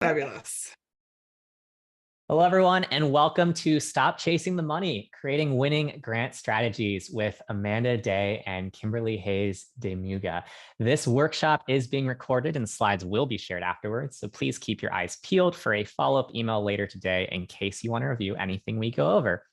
Fabulous. Hello, everyone, and welcome to Stop Chasing the Money, Creating Winning Grant Strategies with Amanda Day and Kimberly Hayes de Muga. This workshop is being recorded and slides will be shared afterwards, so please keep your eyes peeled for a follow-up email later today in case you want to review anything we go over.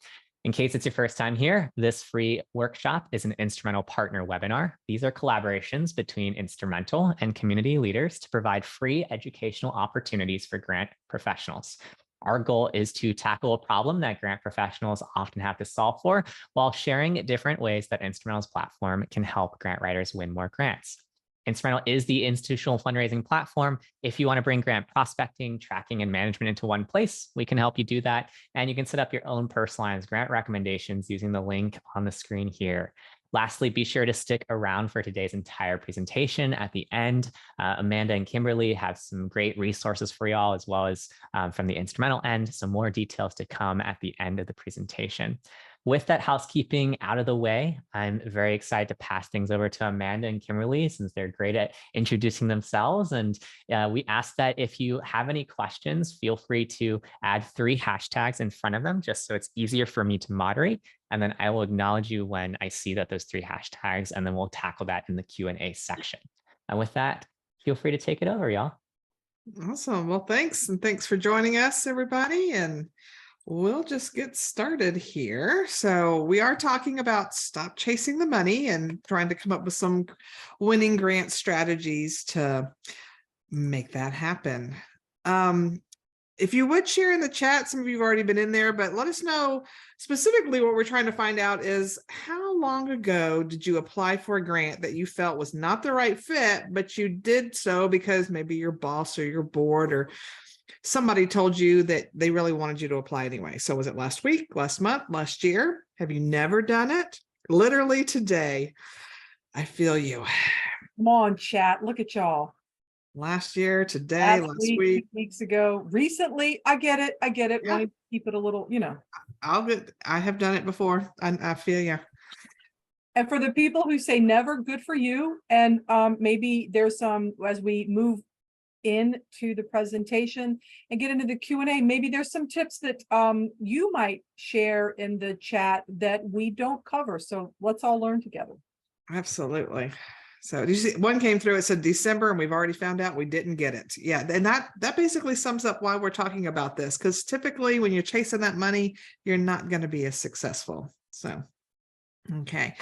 In case it's your first time here, this free workshop is an Instrumentl Partner Webinar. These are collaborations between Instrumentl and community leaders to provide free educational opportunities for grant professionals. Our goal is to tackle a problem that grant professionals often have to solve for while sharing different ways that Instrumentl's platform can help grant writers win more grants. Instrumentl is the institutional fundraising platform. If you want to bring grant prospecting, tracking, and management into one place, we can help you do that. And you can set up your own personalized grant recommendations using the link on the screen here. Lastly, be sure to stick around for today's entire presentation. At the end, Amanda and Kimberly have some great resources for y'all, as well as from the Instrumentl end, some more details to come at the end of the presentation. With that housekeeping out of the way, I'm very excited to pass things over to Amanda and Kimberly, since they're great at introducing themselves. And we ask that if you have any questions, feel free to add 3 hashtags in front of them, just so it's easier for me to moderate. And then I will acknowledge you when I see that those 3 hashtags, and then we'll tackle that in the Q&A section. And with that, feel free to take it over, y'all. Awesome. Well, thanks. And thanks for joining us, everybody. And we'll just get started here. So we are talking about stop chasing the money and trying to come up with some winning grant strategies to make that happen. If you would share in the chat, some of you have already been in there, but let us know specifically what we're trying to find out is how long ago did you apply for a grant that you felt was not the right fit, but you did so because maybe your boss or your board or somebody told you that they really wanted you to apply anyway. So was it last week, last month, last year? Have you never done it? Literally today. I feel you. Come on, chat. Look at y'all. Last year, today, last week. 2 weeks ago, recently. I get it. Yeah. Want to keep it a little, I have done it before. I feel you. And for the people who say never, good for you. And maybe there's some, as we move into the presentation and get into the Q&A, maybe there's some tips that you might share in the chat that we don't cover. So let's all learn together. Absolutely. So did you see one came through? It said December, and we've already found out we didn't get it. Yeah, and that basically sums up why we're talking about this, because typically when you're chasing that money, you're not going to be as successful. So okay.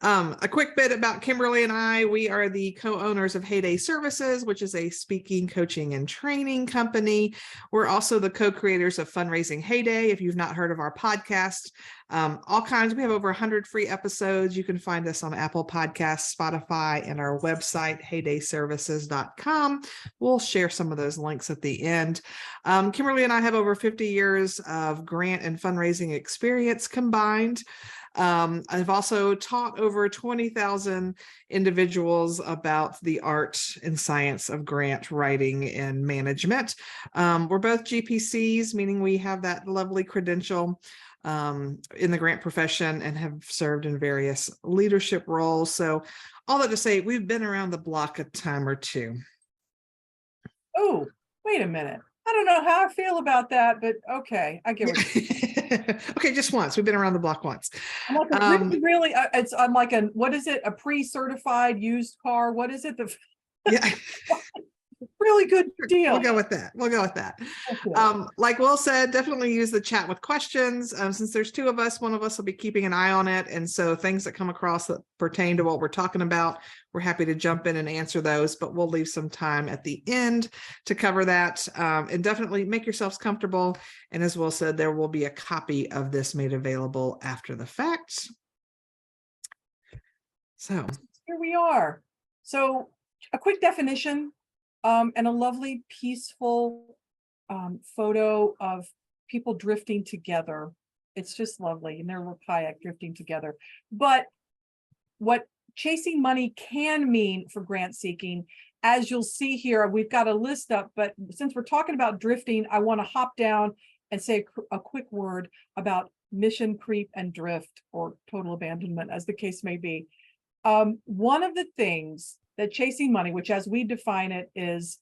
A quick bit about Kimberly and I. We are the co-owners of Heyday Services, which is a speaking, coaching, and training company. We're also the co-creators of Fundraising Heyday. If you've not heard of our podcast, all kinds, we have over 100 free episodes. You can find us on Apple Podcasts, Spotify, and our website, heydayservices.com. We'll share some of those links at the end. Kimberly and I have over 50 years of grant and fundraising experience combined. I've also taught over 20,000 individuals about the art and science of grant writing and management. We're both GPCs, meaning we have that lovely credential in the grant profession and have served in various leadership roles. So all that to say, we've been around the block a time or two. Oh, wait a minute. I don't know how I feel about that, but okay, I get what you're Okay, just once. We've been around the block once. I'm like I'm like what is it? A pre-certified used car? What is it? Yeah. Really good deal. We'll go with that. Okay. Like Will said, definitely use the chat with questions. Since there's 2 of us, one of us will be keeping an eye on it. And so things that come across that pertain to what we're talking about, we're happy to jump in and answer those, but we'll leave some time at the end to cover that. And definitely make yourselves comfortable. And as Will said, there will be a copy of this made available after the fact. So here we are. So a quick definition. And a lovely, peaceful photo of people drifting together. It's just lovely, and they're a little kayak drifting together. But what chasing money can mean for grant seeking, as you'll see here, we've got a list up, but since we're talking about drifting, I want to hop down and say a quick word about mission creep and drift, or total abandonment, as the case may be. One of the things that chasing money, which as we define it is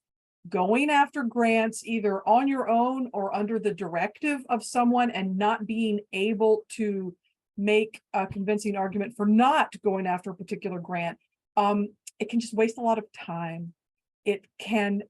going after grants either on your own or under the directive of someone and not being able to make a convincing argument for not going after a particular grant, it can just waste a lot of time. It can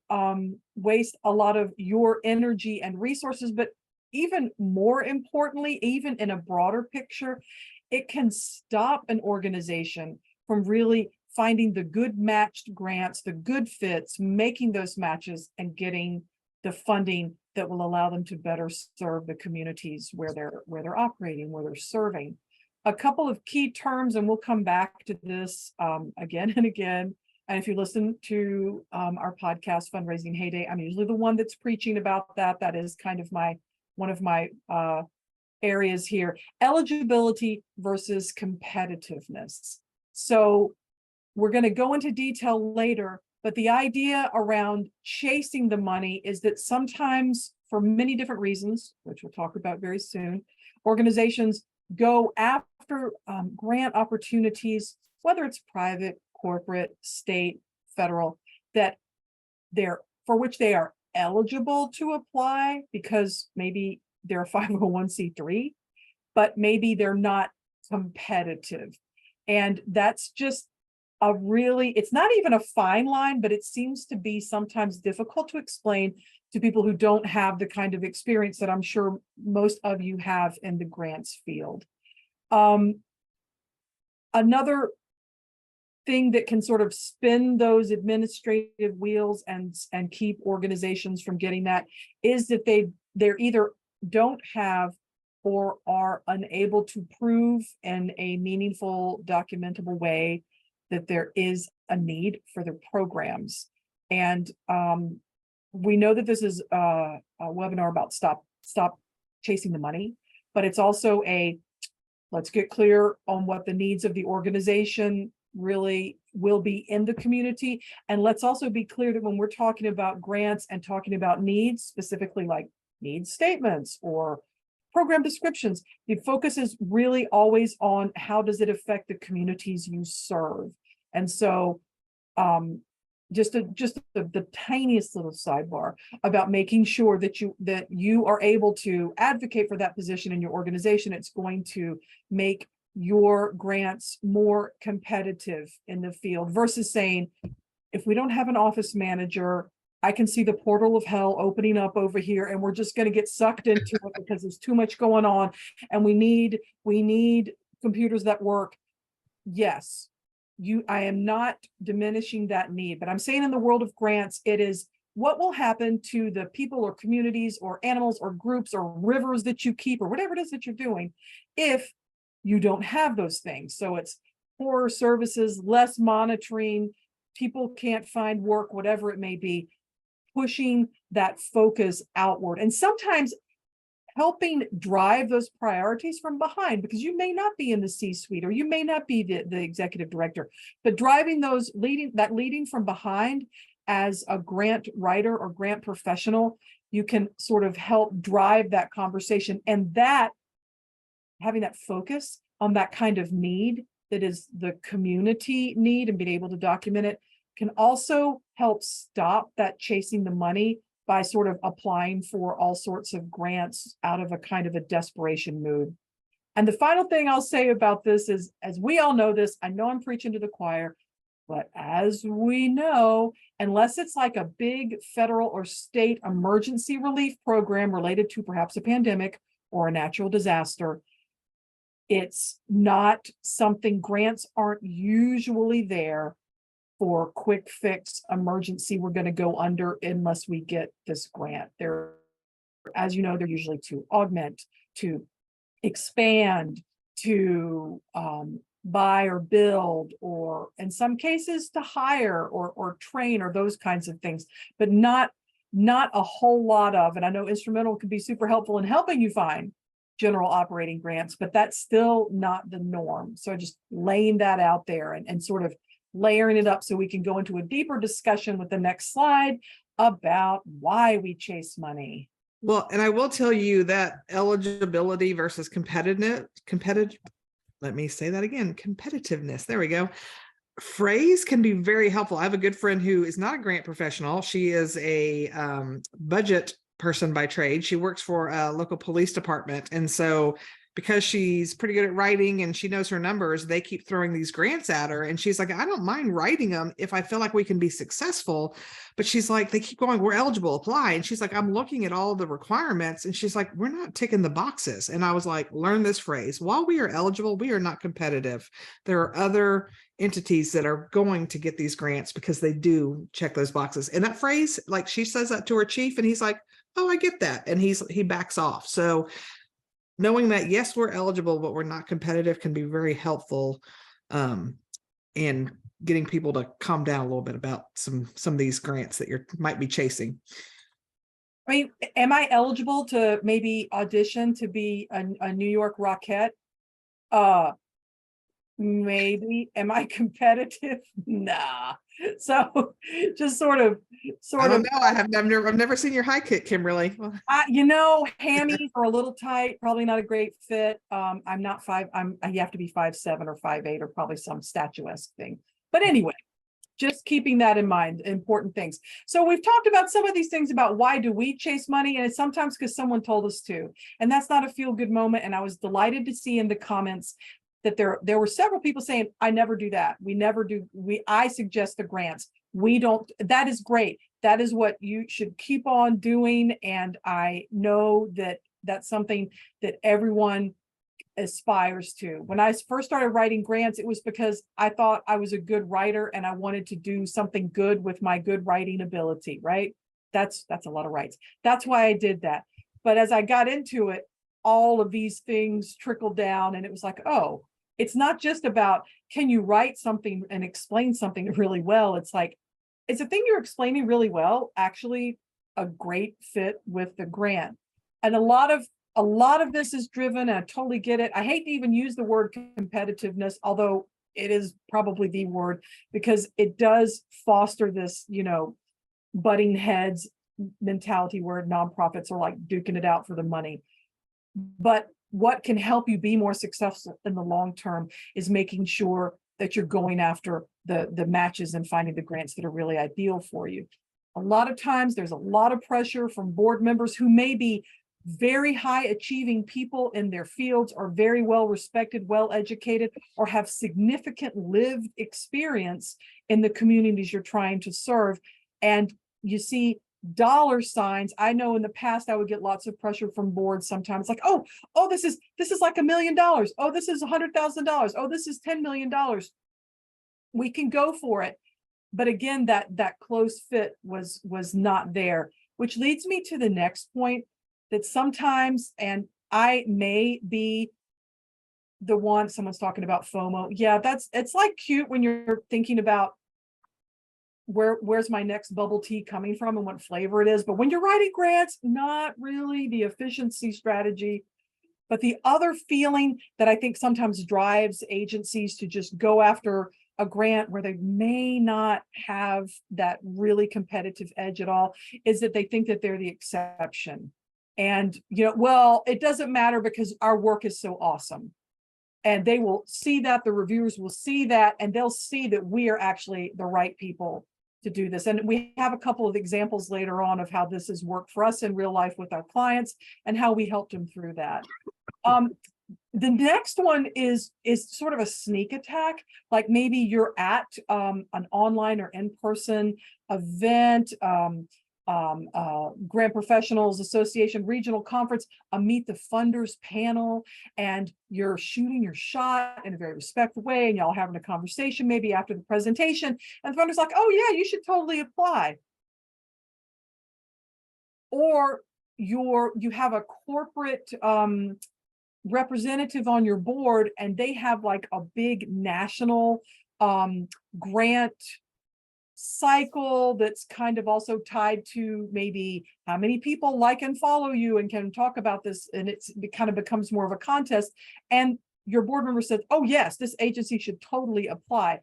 waste a lot of your energy and resources, but even more importantly, even in a broader picture, it can stop an organization from really finding the good matched grants, the good fits, making those matches and getting the funding that will allow them to better serve the communities where they're operating, where they're serving. A couple of key terms, and we'll come back to this again and again. And if you listen to our podcast, Fundraising Heyday, I'm usually the one that's preaching about that. That is kind of one of my areas here. Eligibility versus competitiveness. So we're going to go into detail later, but the idea around chasing the money is that sometimes, for many different reasons, which we'll talk about very soon, organizations go after grant opportunities, whether it's private, corporate, state, federal, that for which they are eligible to apply because maybe they're a 501c3, but maybe they're not competitive. And that's just it's not even a fine line, but it seems to be sometimes difficult to explain to people who don't have the kind of experience that I'm sure most of you have in the grants field. Another thing that can sort of spin those administrative wheels and keep organizations from getting that is that they're either don't have or are unable to prove in a meaningful, documentable way that there is a need for their programs. And we know that this is a webinar about stop chasing the money, but it's also let's get clear on what the needs of the organization really will be in the community. And let's also be clear that when we're talking about grants and talking about needs, specifically like needs statements or program descriptions, the focus is really always on how does it affect the communities you serve. And so just the tiniest little sidebar about making sure that you are able to advocate for that position in your organization. It's going to make your grants more competitive in the field versus saying, if we don't have an office manager, I can see the portal of hell opening up over here and we're just going to get sucked into it because there's too much going on and we need computers that work. Yes, I am not diminishing that need, but I'm saying in the world of grants, it is what will happen to the people or communities or animals or groups or rivers that you keep or whatever it is that you're doing if you don't have those things. So it's poorer services, less monitoring, people can't find work, whatever it may be, pushing that focus outward. And sometimes helping drive those priorities from behind, because you may not be in the C-suite or you may not be the executive director, but driving leading from behind as a grant writer or grant professional, you can sort of help drive that conversation. And that having that focus on that kind of need that is the community need and being able to document it can also help stop that chasing the money by sort of applying for all sorts of grants out of a kind of a desperation mood. And the final thing I'll say about this is, as we all know this, I know I'm preaching to the choir, but as we know, unless it's like a big federal or state emergency relief program related to perhaps a pandemic or a natural disaster, it's not something, grants aren't usually there for quick fix emergency, we're going to go under unless we get this grant. They're, as you know, they're usually to augment, to expand, to buy or build, or in some cases to hire or train or those kinds of things, but not a whole lot of, and I know Instrumentl can be super helpful in helping you find general operating grants, but that's still not the norm. So just laying that out there and sort of layering it up so we can go into a deeper discussion with the next slide about why we chase money. Well, and I will tell you that eligibility versus competitive, let me say that again, competitiveness, there we go. phrase can be very helpful. I have a good friend who is not a grant professional. She is a budget person by trade. She works for a local police department. And so because she's pretty good at writing and she knows her numbers, they keep throwing these grants at her. And she's like, I don't mind writing them if I feel like we can be successful. But she's like, they keep going, we're eligible, apply. And she's like, I'm looking at all the requirements. And she's like, we're not ticking the boxes. And I was like, learn this phrase. While we are eligible, we are not competitive. There are other entities that are going to get these grants because they do check those boxes. And that phrase, like she says that to her chief and he's like, oh, I get that. And he backs off. So knowing that, yes, we're eligible, but we're not competitive can be very helpful in getting people to calm down a little bit about some of these grants that you might be chasing. I mean, am I eligible to maybe audition to be a New York Rockette? Maybe. Am I competitive? Nah. So just sort of. I don't know. I've never seen your high kick, Kimberly. Hammies are a little tight, probably not a great fit. I'm not you have to be 5'7" or 5'8" or probably some statuesque thing. But anyway, just keeping that in mind, important things. So we've talked about some of these things about why do we chase money, and it's sometimes because someone told us to, and that's not a feel-good moment. And I was delighted to see in the comments that there were several people saying, I never do that. We never do. I suggest the grants. We don't. That is great. That is what you should keep on doing. And I know that that's something that everyone aspires to. When I first started writing grants, it was because I thought I was a good writer and I wanted to do something good with my good writing ability, right? That's a lot of rights. That's why I did that. But as I got into it, all of these things trickled down and it was like, oh, it's not just about, can you write something and explain something really well? It's like, is the thing you're explaining really well actually a great fit with the grant? And a lot of this is driven, and I totally get it. I hate to even use the word competitiveness, although it is probably the word, because it does foster this, butting heads mentality where nonprofits are like duking it out for the money. But what can help you be more successful in the long term is making sure that you're going after the matches and finding the grants that are really ideal for you. A lot of times there's a lot of pressure from board members who may be very high achieving people in their fields, or very well respected, well educated, or have significant lived experience in the communities you're trying to serve. And you see dollar signs. I know in the past I would get lots of pressure from boards sometimes, like, oh, this is like $1 million. Oh, this is $100,000. Oh, this is $10 million. We can go for it. But again, that close fit was not there, which leads me to the next point, that sometimes, and I may be the one, someone's talking about FOMO. Yeah, it's like cute when you're thinking about where's my next bubble tea coming from and what flavor it is. But when you're writing grants, not really the efficiency strategy. But the other feeling that I think sometimes drives agencies to just go after a grant where they may not have that really competitive edge at all is that they think that they're the exception. And, well, it doesn't matter because our work is so awesome. And they will see that, the reviewers will see that, and they'll see that we are actually the right people to do this. And we have a couple of examples later on of how this has worked for us in real life with our clients and how we helped them through that. The next one is sort of a sneak attack. Like maybe you're at an online or in-person event, Grant Professionals Association regional conference, a meet the funders panel, and you're shooting your shot in a very respectful way, and y'all having a conversation maybe after the presentation, and the funder's like, oh yeah, you should totally apply. Or you have a corporate representative on your board, and they have like a big national grant cycle that's kind of also tied to maybe how many people like and follow you and can talk about this, and it kind of becomes more of a contest, and your board member says, oh yes, this agency should totally apply.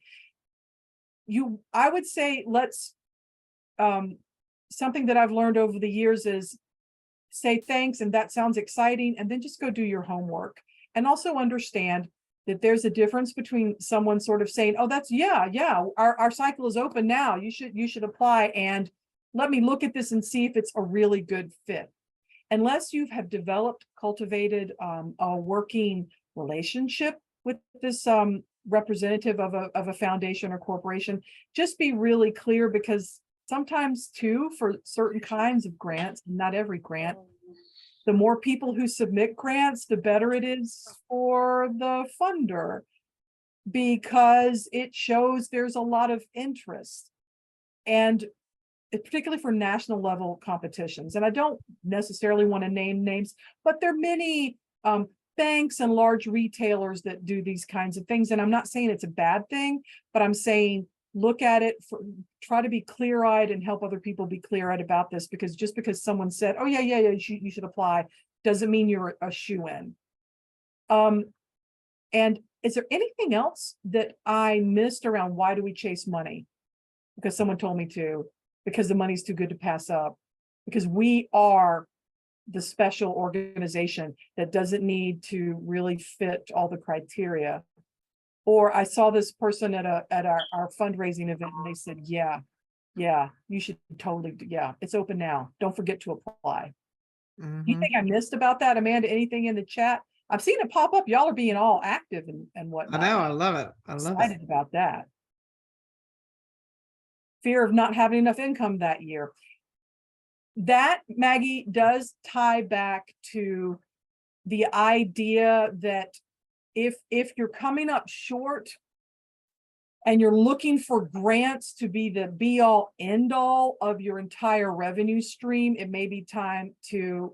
I would say let's something that I've learned over the years is say thanks, and that sounds exciting, and then just go do your homework. And also understand that there's a difference between someone sort of saying, oh, that's, yeah, our cycle is open now. You should apply, and let me look at this and see if it's a really good fit. Unless you have developed, cultivated a working relationship with this representative of a foundation or corporation, just be really clear, because sometimes too, for certain kinds of grants, not every grant, the more people who submit grants, the better it is for the funder, because it shows there's a lot of interest. And particularly for national level competitions. And I don't necessarily want to name names, but there are many banks and large retailers that do these kinds of things. And I'm not saying it's a bad thing, but I'm saying look at it, try to be clear-eyed and help other people be clear-eyed about this, because just because someone said, oh yeah, you should apply, doesn't mean you're a shoo-in. And is there anything else that I missed around why do we chase money? Because someone told me to. Because the money's too good to pass up, because we are the special organization that doesn't need to really fit all the criteria. Or I saw this person at our fundraising event, and they said, yeah, you should totally, it's open now. Don't forget to apply. You think I missed about that, Amanda? Anything in the chat? I've seen it pop up. Y'all are being all active and whatnot. I know, I love it. I love it. Excited about that. Fear of not having enough income that year. That, Maggie, does tie back to the idea that if you're coming up short and you're looking for grants to be the be all end all of your entire revenue stream, it may be time to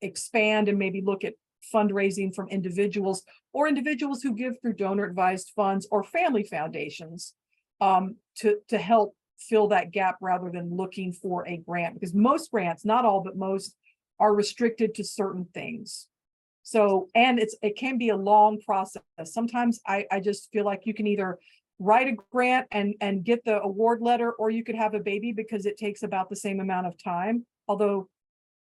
expand and maybe look at fundraising from individuals, or individuals who give through donor advised funds or family foundations to help fill that gap, rather than looking for a grant, because most grants, not all, but most, are restricted to certain things. So, and it can be a long process. Sometimes I just feel like you can either write a grant and get the award letter, or you could have a baby, because it takes about the same amount of time. Although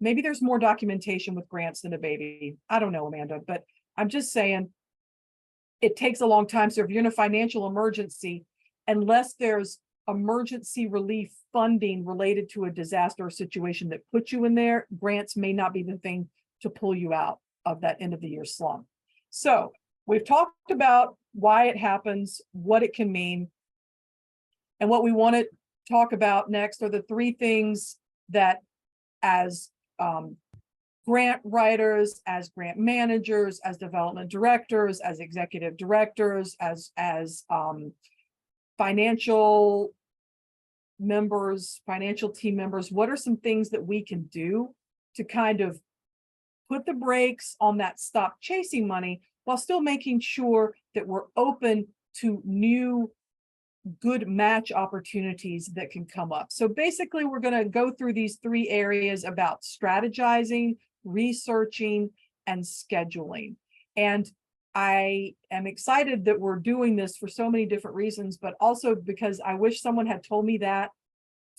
maybe there's more documentation with grants than a baby. I don't know, Amanda, but I'm just saying it takes a long time. So if you're in a financial emergency, unless there's emergency relief funding related to a disaster or situation that puts you in there, grants may not be the thing to pull you out of that end of the year slump. So we've talked about why it happens, what it can mean, and what we want to talk about next are the three things that, as grant writers, as grant managers, as development directors, as executive directors, as financial members, financial team members, what are some things that we can do to kind of put the brakes on that stop chasing money, while still making sure that we're open to new good match opportunities that can come up. So basically, we're going to go through these three areas about strategizing, researching, and scheduling. And I am excited that we're doing this for so many different reasons, but also because I wish someone had told me that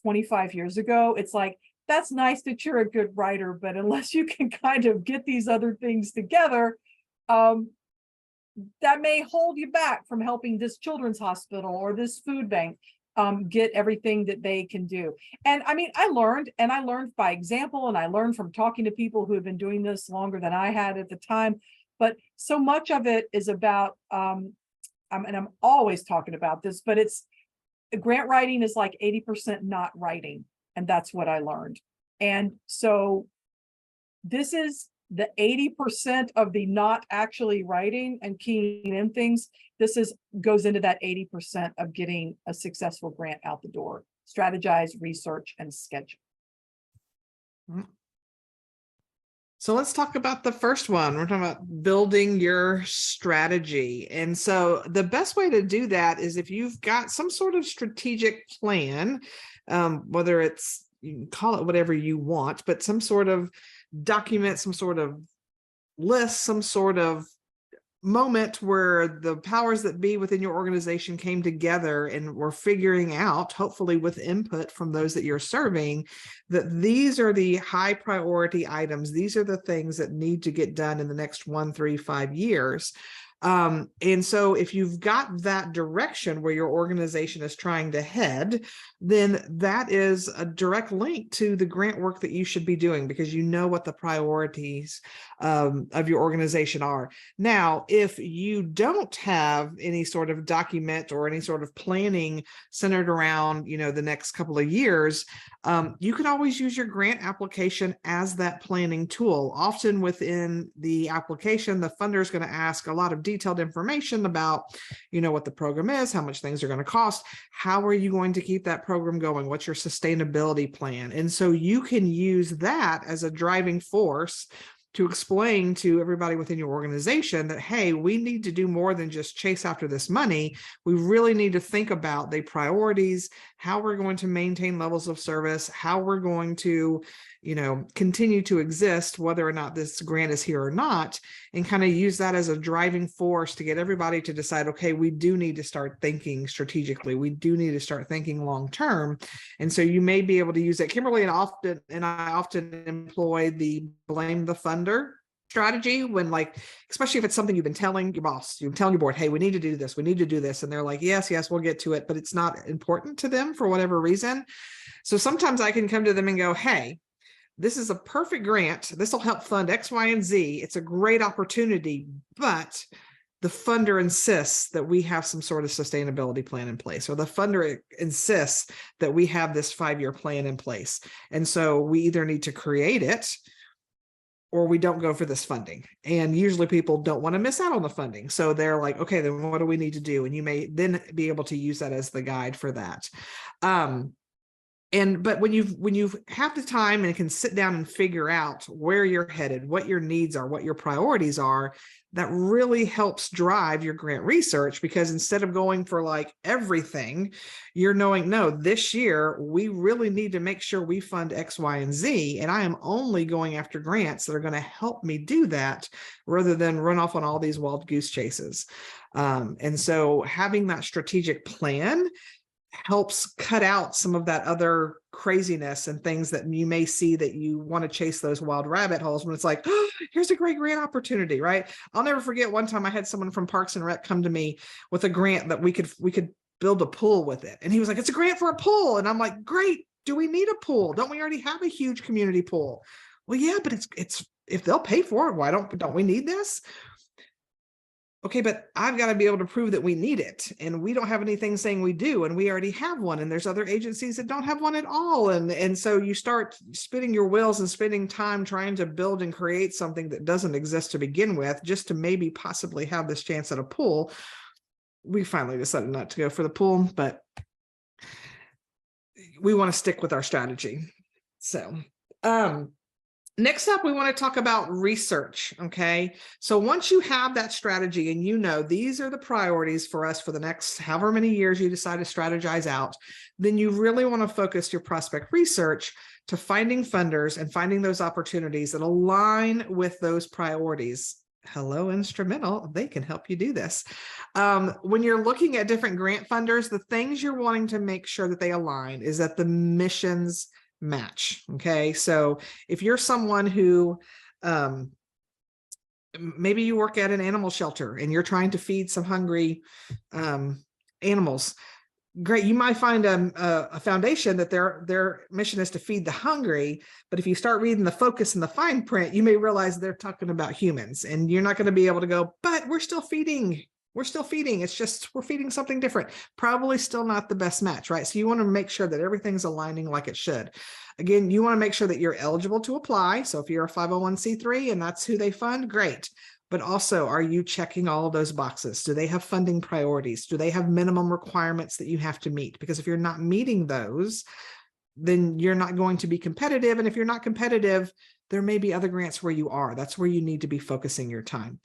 25 years ago. It's like, that's nice that you're a good writer, but unless you can kind of get these other things together, that may hold you back from helping this children's hospital or this food bank get everything that they can do. And I mean, I learned by example, and I learned from talking to people who have been doing this longer than I had at the time. But so much of it is about, and I'm always talking about this, but it's grant writing is like 80% not writing. And that's what I learned. And so this is the 80% of the not actually writing and keying in things. This goes into that 80% of getting a successful grant out the door. Strategize, research, and schedule. So let's talk about the first one. We're talking about building your strategy. And so the best way to do that is if you've got some sort of strategic plan, whether it's, you can call it whatever you want, but some sort of document, some sort of list, some sort of moment where the powers that be within your organization came together and were figuring out, hopefully with input from those that you're serving, that these are the high priority items. These are the things that need to get done in the next 1, 3, 5 years. And so if you've got that direction where your organization is trying to head, then that is a direct link to the grant work that you should be doing, because you know what the priorities of your organization are. Now, if you don't have any sort of document or any sort of planning centered around, the next couple of years, you can always use your grant application as that planning tool. Often within the application, the funder is going to ask a lot of detailed information about, what the program is, how much things are going to cost, how are you going to keep that program going, what's your sustainability plan. And so you can use that as a driving force to explain to everybody within your organization that, hey, we need to do more than just chase after this money. We really need to think about the priorities, how we're going to maintain levels of service, how we're going to, continue to exist, whether or not this grant is here or not, and kind of use that as a driving force to get everybody to decide, okay, we do need to start thinking strategically. We do need to start thinking long-term. And so you may be able to use that. Kimberly and I often employ the blame the funder strategy when, especially if it's something you've been telling your boss, you're telling your board, hey, we need to do this, we need to do this. And they're like, yes, we'll get to it, but it's not important to them for whatever reason. So sometimes I can come to them and go, hey, this is a perfect grant. This will help fund X, Y, and Z. It's a great opportunity, but the funder insists that we have some sort of sustainability plan in place, or the funder insists that we have this 5-year plan in place. And so we either need to create it or we don't go for this funding. And usually people don't want to miss out on the funding. So they're like, okay, then what do we need to do? And you may then be able to use that as the guide for that. But when you have the time and can sit down and figure out where you're headed, what your needs are, what your priorities are, that really helps drive your grant research, because instead of going for everything, you're knowing, no, this year we really need to make sure we fund X, Y, and Z. And I am only going after grants that are going to help me do that, rather than run off on all these wild goose chases. And so having that strategic plan helps cut out some of that other craziness and things that you may see that you want to chase those wild rabbit holes when it's like, oh, here's a great grant opportunity, right? I'll never forget one time I had someone from Parks and Rec come to me with a grant that we could build a pool with it. And he was like, it's a grant for a pool. And I'm like, great. Do we need a pool? Don't we already have a huge community pool? Well, yeah, but it's if they'll pay for it, why don't we need this? Okay, but I've got to be able to prove that we need it, and we don't have anything saying we do, and we already have one, and there's other agencies that don't have one at all. And so you start spinning your wheels and spending time trying to build and create something that doesn't exist to begin with, just to maybe possibly have this chance at a pool. We finally decided not to go for the pool, but we want to stick with our strategy. So, next up, we want to talk about research, okay? So once you have that strategy and these are the priorities for us for the next however many years you decide to strategize out, then you really want to focus your prospect research to finding funders and finding those opportunities that align with those priorities. Hello, Instrumentl, they can help you do this. When you're looking at different grant funders, the things you're wanting to make sure that they align is that the missions match. Okay, so if you're someone who maybe you work at an animal shelter and you're trying to feed some hungry animals, great, you might find a foundation that their mission is to feed the hungry, but if you start reading the focus and the fine print, you may realize they're talking about humans, and you're not going to be able to go, but we're still feeding. It's just, we're feeding something different. Probably still not the best match, right? So you want to make sure that everything's aligning like it should. Again, you want to make sure that you're eligible to apply. So if you're a 501c3 and that's who they fund, great. But also, are you checking all of those boxes? Do they have funding priorities? Do they have minimum requirements that you have to meet? Because if you're not meeting those, then you're not going to be competitive. And if you're not competitive, there may be other grants where you are. That's where you need to be focusing your time.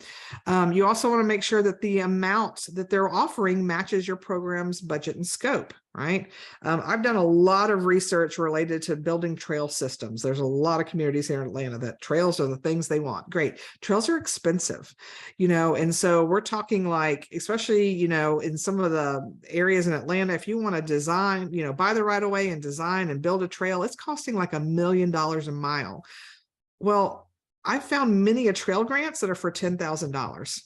You also want to make sure that the amount that they're offering matches your program's budget and scope, right? I've done a lot of research related to building trail systems. There's a lot of communities here in Atlanta that trails are the things they want. Great. Trails are expensive, and so we're talking especially, in some of the areas in Atlanta, if you want to design, buy the right of way and design and build a trail, it's costing like $1 million a mile. Well, I found many trail grants that are for $10,000.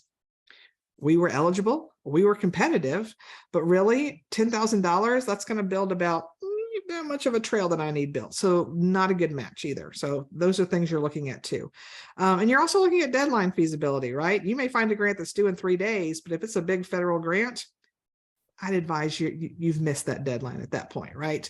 we were eligible, we were competitive, but really $10,000, that's going to build about that much of a trail that I need built. So not a good match either. So those are things you're looking at too. And you're also looking at deadline feasibility, right? You may find a grant that's due in 3 days, but if it's a big federal grant, I'd advise you've missed that deadline at that point, right?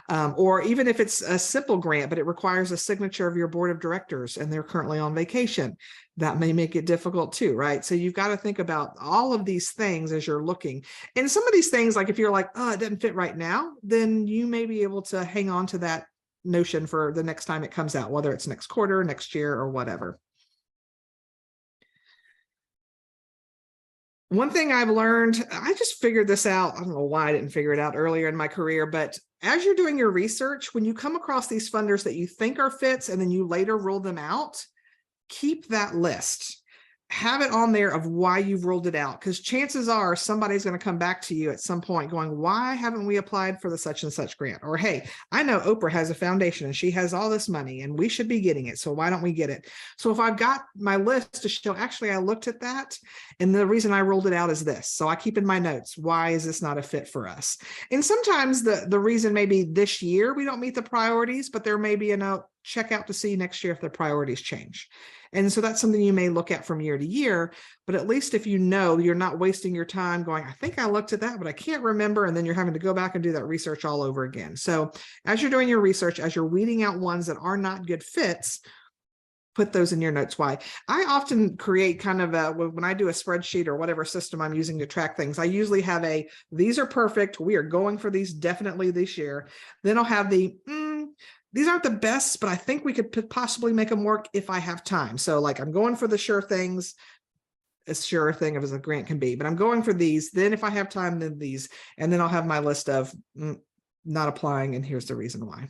Or even if it's a simple grant, but it requires a signature of your board of directors and they're currently on vacation, that may make it difficult too, right? So you've got to think about all of these things as you're looking. And some of these things, like if you're like, oh, it doesn't fit right now, then you may be able to hang on to that notion for the next time it comes out, whether it's next quarter, next year, or whatever. One thing I've learned, I just figured this out. I don't know why I didn't figure it out earlier in my career, but as you're doing your research, when you come across these funders that you think are fits and then you later rule them out, keep that list. Have it on there of why you've ruled it out, because chances are somebody's going to come back to you at some point going, why haven't we applied for the such and such grant? Or, hey, I know Oprah has a foundation and she has all this money and we should be getting it. So why don't we get it? So if I've got my list to show, actually, I looked at that and the reason I ruled it out is this. So I keep in my notes, why is this not a fit for us? And sometimes the reason may be this year we don't meet the priorities, but there may be a note, check out to see next year if the priorities change. And so that's something you may look at from year to year, but at least if you know you're not wasting your time going, I think I looked at that, but I can't remember. And then you're having to go back and do that research all over again. So as you're doing your research, as you're weeding out ones that are not good fits, put those in your notes. Why? I often create kind of a, when I do a spreadsheet or whatever system I'm using to track things, I usually have these are perfect. We are going for these definitely this year. Then I'll have these aren't the best, but I think we could possibly make them work if I have time. So like I'm going for the sure things, as sure thing as a grant can be, but I'm going for these. Then if I have time, then these, and then I'll have my list of not applying. And here's the reason why.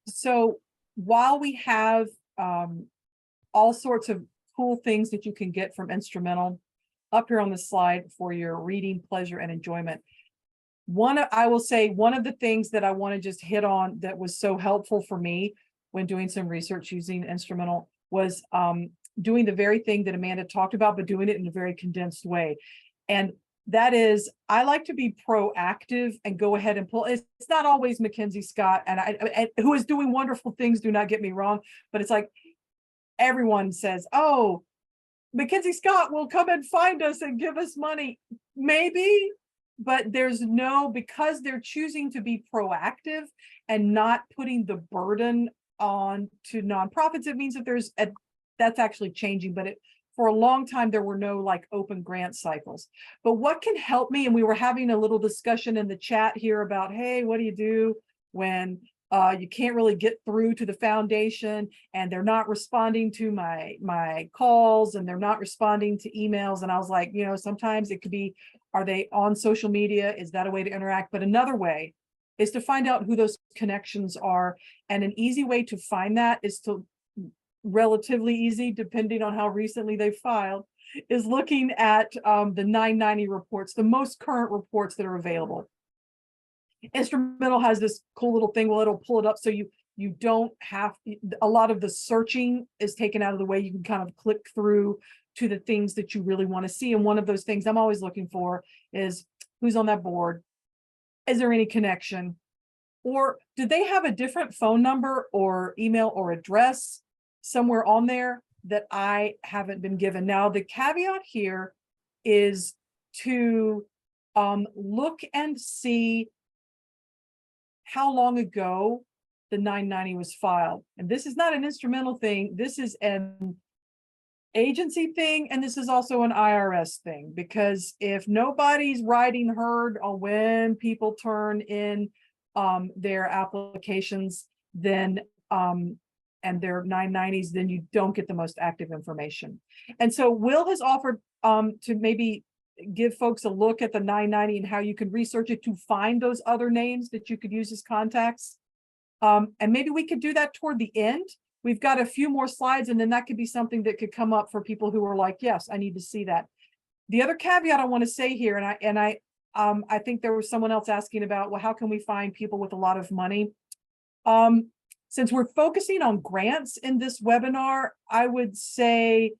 So while we have all sorts of cool things that you can get from Instrumentl up here on the slide for your reading pleasure and enjoyment, I will say one of the things that I want to just hit on that was so helpful for me when doing some research using Instrumentl was doing the very thing that Amanda talked about, but doing it in a very condensed way. And that is, I like to be proactive and go ahead and pull. It's not always Mackenzie Scott, and who is doing wonderful things, do not get me wrong, but it's like everyone says, oh, Mackenzie Scott will come and find us and give us money. Maybe, but there's no, because they're choosing to be proactive and not putting the burden on to nonprofits. It means that that's actually changing, but for a long time, there were no like open grant cycles. But what can help me, and we were having a little discussion in the chat here about, hey, what do you do when you can't really get through to the foundation and they're not responding to my calls and they're not responding to emails? And I was like, sometimes it could be, are they on social media? Is that a way to interact? But another way is to find out who those connections are. And an easy way to find that is relatively easy, depending on how recently they filed, is looking at the 990 reports, the most current reports that are available. Instrumentl has this cool little thing. Well, it'll pull it up so you don't have, a lot of the searching is taken out of the way. You can kind of click through to the things that you really want to see. And one of those things I'm always looking for is who's on that board. Is there any connection? Or do they have a different phone number or email or address somewhere on there that I haven't been given? Now, the caveat here is to look and see how long ago the 990 was filed. And this is not an Instrumentl thing. This is an agency thing. And this is also an IRS thing, because if nobody's writing herd on when people turn in their applications, then and their 990s, then you don't get the most active information. And so Will has offered to maybe give folks a look at the 990 and how you can research it to find those other names that you could use as contacts. And maybe we could do that toward the end. We've got a few more slides, and then that could be something that could come up for people who are like, yes, I need to see that. The other caveat I want to say here, and I think there was someone else asking about, well, how can we find people with a lot of money? since we're focusing on grants in this webinar, I would say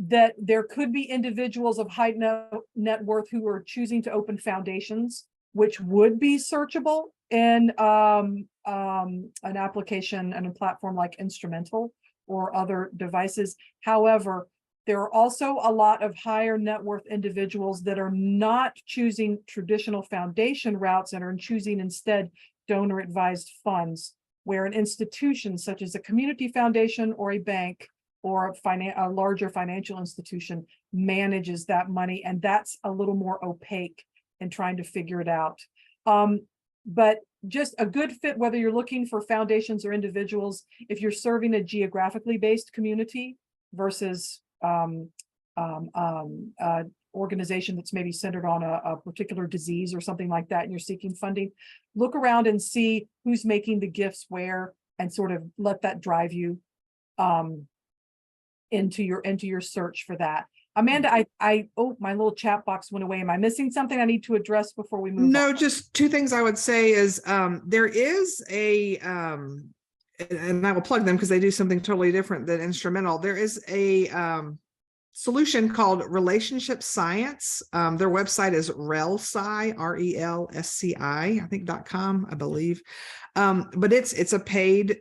that there could be individuals of high net worth who are choosing to open foundations, which would be searchable in an application and a platform like Instrumentl or other devices. However, there are also a lot of higher net worth individuals that are not choosing traditional foundation routes and are choosing instead donor advised funds, where an institution such as a community foundation or a bank or a larger financial institution manages that money. And that's a little more opaque in trying to figure it out. But just a good fit, whether you're looking for foundations or individuals, if you're serving a geographically based community versus organization that's maybe centered on a particular disease or something like that, and you're seeking funding, look around and see who's making the gifts where, and sort of let that drive you into your search for that. Amanda, oh, my little chat box went away. Am I missing something I need to address before we move No, on? just two things I would say is there is a and I will plug them because they do something totally different than Instrumentl. There is a solution called Relationship Science. Their website is RELSCI, RELSCI, I think .com, I believe. But it's a paid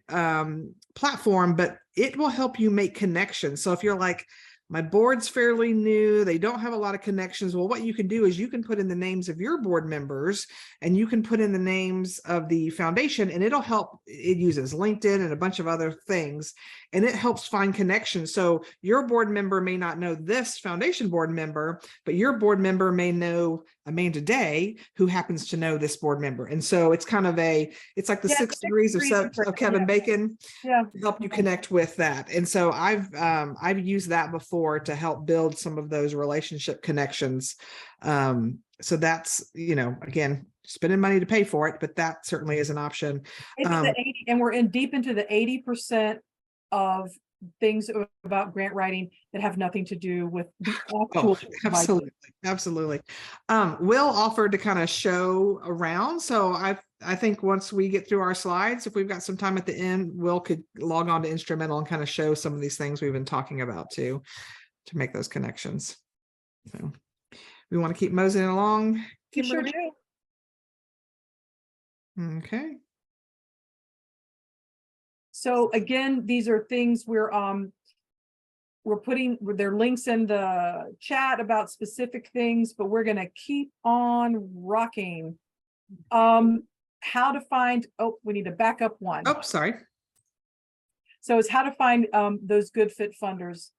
platform, but it will help you make connections. So if you're like, my board's fairly new, they don't have a lot of connections. Well, what you can do is you can put in the names of your board members and you can put in the names of the foundation, and it'll help. It uses LinkedIn and a bunch of other things, and it helps find connections. So your board member may not know this foundation board member, but your board member may know Amanda Day, who happens to know this board member. And so it's kind of it's like the 6 degrees of Kevin Bacon to help you connect with that. And so I've used that before to help build some of those relationship connections. So that's, again, spending money to pay for it, but that certainly is an option. And we're deep into the 80% of things about grant writing that have nothing to do with the actual. Absolutely. Will offered to kind of show around. So I think once we get through our slides, if we've got some time at the end, Will could log on to Instrumentl and kind of show some of these things we've been talking about too, to make those connections. So we want to keep moseying along. You sure do. Okay. So again, these are things we're putting their links in the chat about specific things, but we're going to keep on rocking. How to find, we need to back up one. Oh, sorry. So it's how to find those good fit funders.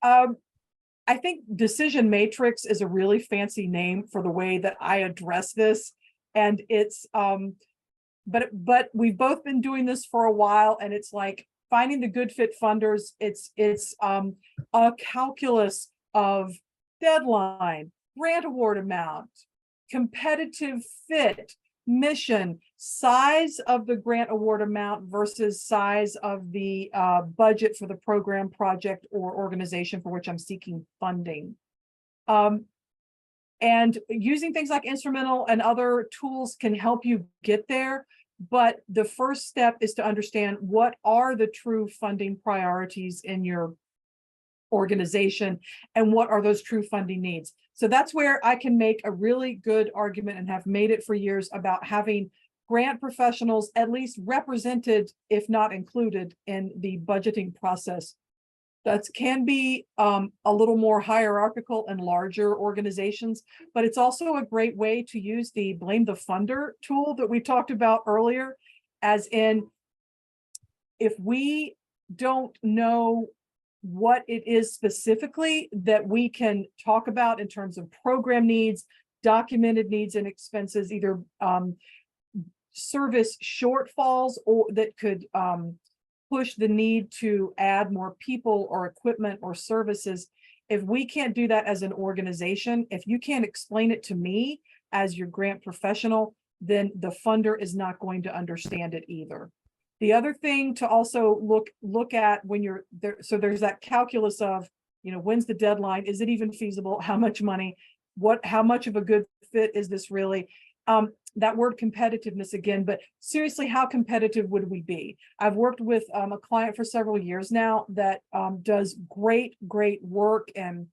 I think decision matrix is a really fancy name for the way that I address this. And it's, but we've both been doing this for a while, and it's like finding the good fit funders. It's a calculus of deadline, grant award amount, competitive fit, mission, size of the grant award amount versus size of the budget for the program, project, or organization for which I'm seeking funding. And using things like Instrumentl and other tools can help you get there. But the first step is to understand what are the true funding priorities in your organization and what are those true funding needs. So that's where I can make a really good argument, and have made it for years, about having grant professionals at least represented, if not included, in the budgeting process. That can be a little more hierarchical and larger organizations, but it's also a great way to use the blame the funder tool that we talked about earlier, as in, if we don't know what it is specifically that we can talk about in terms of program needs, documented needs and expenses, either service shortfalls or that could push the need to add more people or equipment or services. If we can't do that as an organization, if you can't explain it to me as your grant professional, then the funder is not going to understand it either. The other thing to also look at when you're there, so there's that calculus of, when's the deadline? Is it even feasible? How much money? How much of a good fit is this really? that word competitiveness again, but seriously, how competitive would we be? I've worked with a client for several years now that does great work and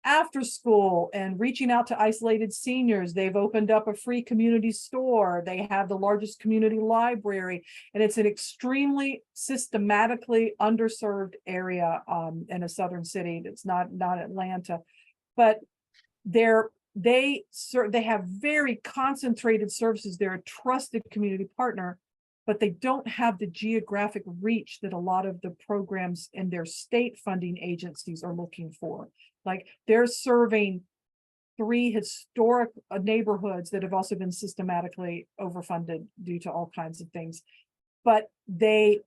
after school and reaching out to isolated seniors. They've opened up a free community store. They have the largest community library, and it's an extremely systematically underserved area in a southern city that's not Atlanta, but they have very concentrated services. They're a trusted community partner, but they don't have the geographic reach that a lot of the programs in their state funding agencies are looking for. Like, they're serving 3 historic neighborhoods that have also been systematically overfunded due to all kinds of things, but they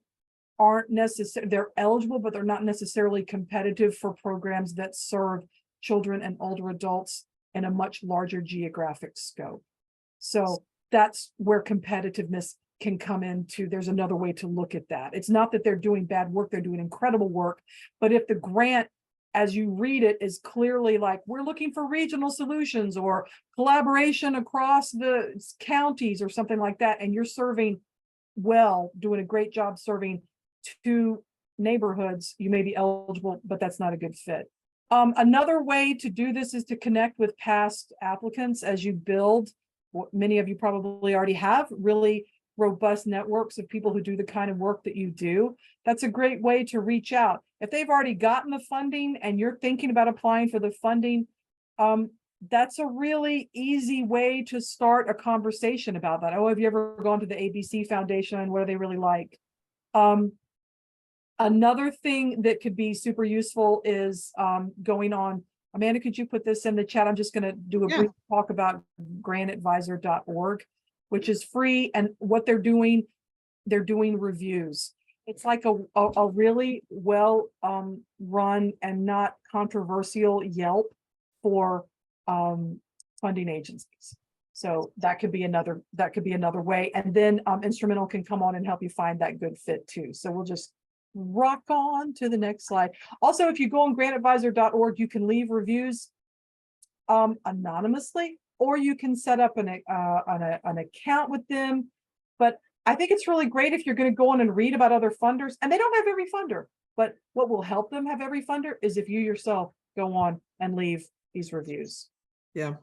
aren't necessarily, they're eligible, but they're not necessarily competitive for programs that serve children and older adults in a much larger geographic scope. So that's where competitiveness can come into. There's another way to look at that. It's not that they're doing bad work, they're doing incredible work. But if the grant, as you read it, is clearly like, we're looking for regional solutions or collaboration across the counties or something like that, and you're serving well, doing a great job serving 2 neighborhoods, you may be eligible, but that's not a good fit. Another way to do this is to connect with past applicants as you build. Many of you probably already have really robust networks of people who do the kind of work that you do. That's a great way to reach out. If they've already gotten the funding and you're thinking about applying for the funding, that's a really easy way to start a conversation about that. Oh, have you ever gone to the ABC Foundation? What are they really like? Another thing that could be super useful is going on. Amanda, could you put this in the chat? I'm just going to do a brief talk about grantadvisor.org, which is free. And what they're doing reviews. It's like a really well run and not controversial Yelp for funding agencies. So that could be another way. And then Instrumentl can come on and help you find that good fit too. So we'll just rock on to the next slide. Also, if you go on grantadvisor.org, you can leave reviews anonymously, or you can set up an account with them. But I think it's really great if you're going to go on and read about other funders, and they don't have every funder, but what will help them have every funder is if you yourself go on and leave these reviews. Yeah.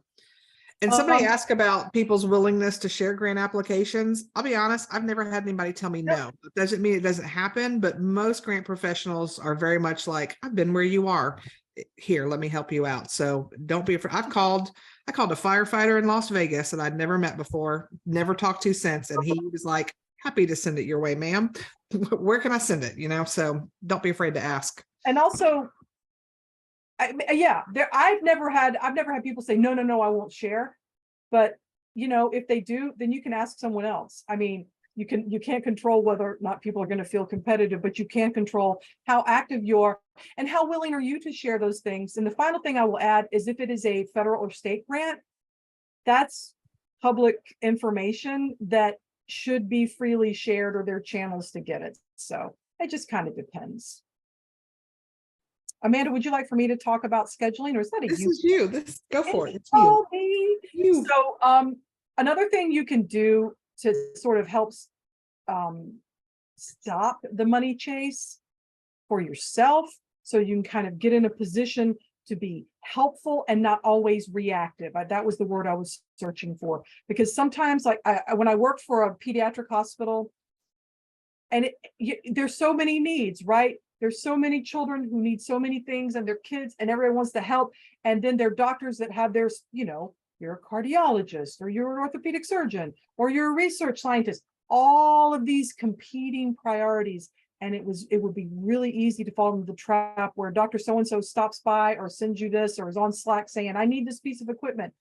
And somebody asked about people's willingness to share grant applications. I'll be honest, I've never had anybody tell me no. It doesn't mean it doesn't happen, but most grant professionals are very much like, I've been where you are. Here, let me help you out. So don't be afraid. I called a firefighter in Las Vegas that I'd never met before, never talked to since. And he was like, happy to send it your way, ma'am. Where can I send it? So don't be afraid to ask. And also, I've never had people say, no, I won't share. But, if they do, then you can ask someone else. I mean, you can't control whether or not people are going to feel competitive, but you can control how active you are and how willing are you to share those things. And the final thing I will add is, if it is a federal or state grant, that's public information that should be freely shared, or there are channels to get it. So it just kind of depends. Amanda, would you like for me to talk about scheduling, or is that a This is you? Go for it. It's you. So another thing you can do to sort of help stop the money chase for yourself, so you can kind of get in a position to be helpful and not always reactive. That was the word I was searching for, because sometimes, like when I worked for a pediatric hospital, and there's so many needs, right? There's so many children who need so many things, and their kids, and everyone wants to help. And then there are doctors that have their, you're a cardiologist, or you're an orthopedic surgeon, or you're a research scientist, all of these competing priorities. And it would be really easy to fall into the trap where Dr. So-and-so stops by or sends you this, or is on Slack saying, I need this piece of equipment.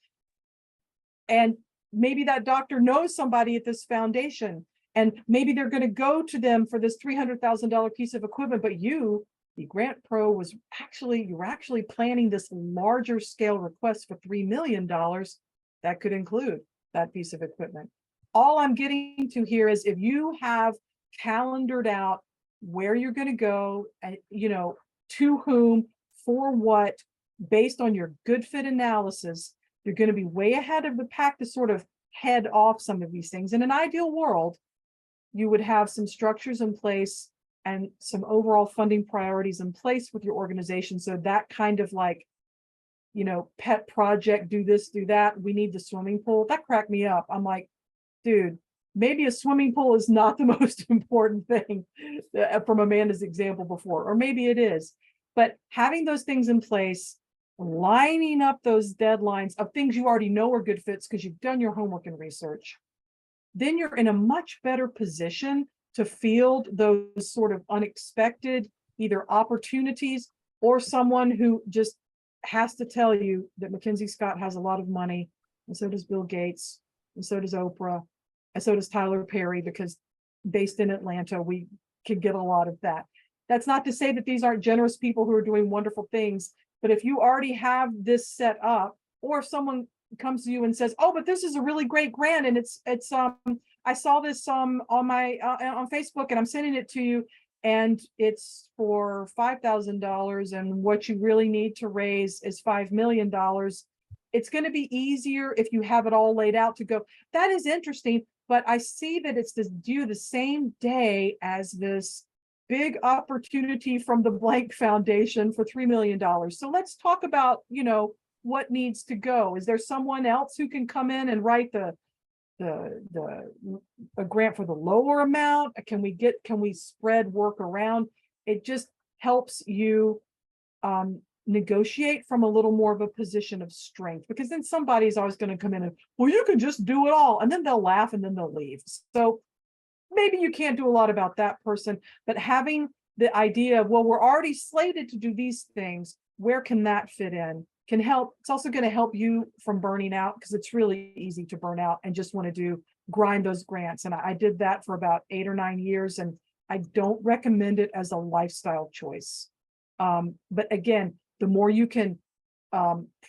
And maybe that doctor knows somebody at this foundation, and maybe they're going to go to them for this $300,000 piece of equipment, but you, the grant pro, you were actually planning this larger scale request for $3 million that could include that piece of equipment. All I'm getting to here is, if you have calendared out where you're going to go, and to whom, for what, based on your good fit analysis, you're going to be way ahead of the pack to sort of head off some of these things. In an ideal world, you would have some structures in place and some overall funding priorities in place with your organization. So that kind of like, pet project, do this, do that. We need the swimming pool. That cracked me up. I'm like, dude, maybe a swimming pool is not the most important thing from Amanda's example before, or maybe it is. But having those things in place, lining up those deadlines of things you already know are good fits because you've done your homework and research, then you're in a much better position to field those sort of unexpected either opportunities or someone who just has to tell you that Mackenzie Scott has a lot of money, and so does Bill Gates, and so does Oprah, and so does Tyler Perry, because based in Atlanta, we can get a lot of that. That's not to say that these aren't generous people who are doing wonderful things, but if you already have this set up, or if someone comes to you and says, oh, but this is a really great grant, and it's I saw this on my on Facebook, and I'm sending it to you, and it's for $5,000, and what you really need to raise is $5 million. It's going to be easier if you have it all laid out to go, that is interesting, but I see that it's due the same day as this big opportunity from the Blank Foundation for $3 million. So let's talk about, what needs to go. Is there someone else who can come in and write a grant for the lower amount? Can we spread work around? It just helps you negotiate from a little more of a position of strength, because then somebody's always going to come in and, well, you can just do it all, and then they'll laugh and then they'll leave. So maybe you can't do a lot about that person, but having the idea of, well, we're already slated to do these things, where can that fit in, can help. It's also going to help you from burning out, because it's really easy to burn out and just want to grind those grants. And I did that for about 8 or 9 years, and I don't recommend it as a lifestyle choice. But again, the more you can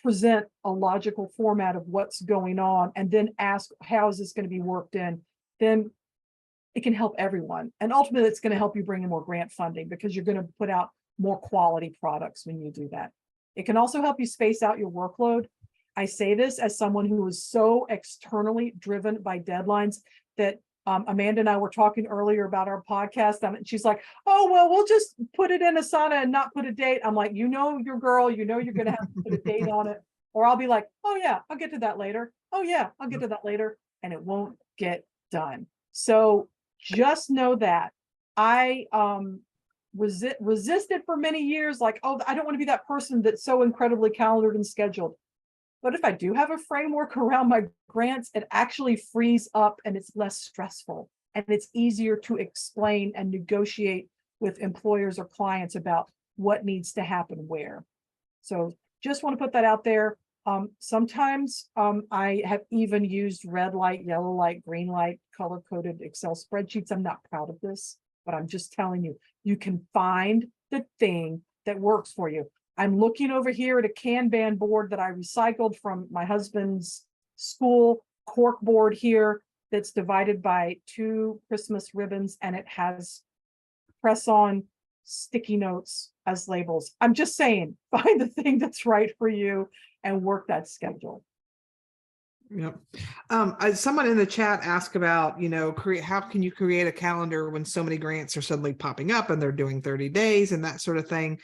present a logical format of what's going on, and then ask, how is this going to be worked in, then it can help everyone. And ultimately, it's going to help you bring in more grant funding, because you're going to put out more quality products when you do that. It can also help you space out your workload. I say this as someone who is so externally driven by deadlines that Amanda and I were talking earlier about our podcast. And she's like, oh, well, we'll just put it in Asana and not put a date. I'm like, your girl, you're going to have to put a date on it. Or I'll be like, oh yeah, I'll get to that later. Oh yeah, I'll get to that later. And it won't get done. So just know that I resisted for many years, like, oh, I don't want to be that person that's so incredibly calendared and scheduled. But if I do have a framework around my grants, it actually frees up and it's less stressful, and it's easier to explain and negotiate with employers or clients about what needs to happen where. So just want to put that out there. Sometimes I have even used red light, yellow light, green light, color-coded Excel spreadsheets. I'm not proud of this, but I'm just telling you, you can find the thing that works for you. I'm looking over here at a Kanban board that I recycled from my husband's school cork board here, that's divided by 2 Christmas ribbons, and it has press-on sticky notes as labels. I'm just saying, find the thing that's right for you and work that schedule. Yep. Someone in the chat asked about, how can you create a calendar when so many grants are suddenly popping up and they're doing 30 days and that sort of thing.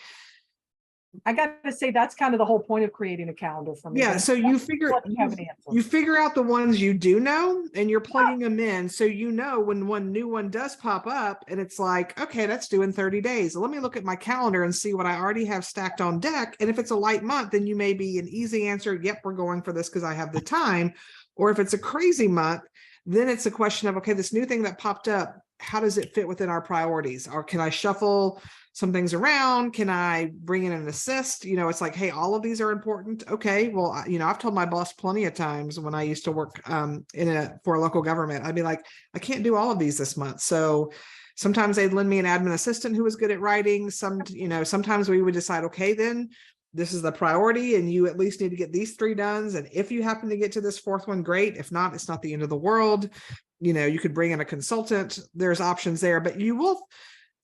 I got to say, that's kind of the whole point of creating a calendar for me. Yeah. So you figure out the ones you do know, and you're plugging them in. So, when one new one does pop up and it's like, okay, that's due in 30 days. Let me look at my calendar and see what I already have stacked on deck. And if it's a light month, then you may be an easy answer. Yep, we're going for this because I have the time. Or if it's a crazy month, then it's a question of, okay, this new thing that popped up, how does it fit within our priorities? Or can I shuffle some things around? Can I bring in an assist? It's like, hey, all of these are important. Okay, well, I've told my boss plenty of times when I used to work for a local government, I'd be like, I can't do all of these this month. So sometimes they'd lend me an admin assistant who was good at writing. Sometimes we would decide, okay, then this is the priority, and you at least need to get these 3 done. And if you happen to get to this 4th one, great. If not, it's not the end of the world. You could bring in a consultant. There's options there, but you will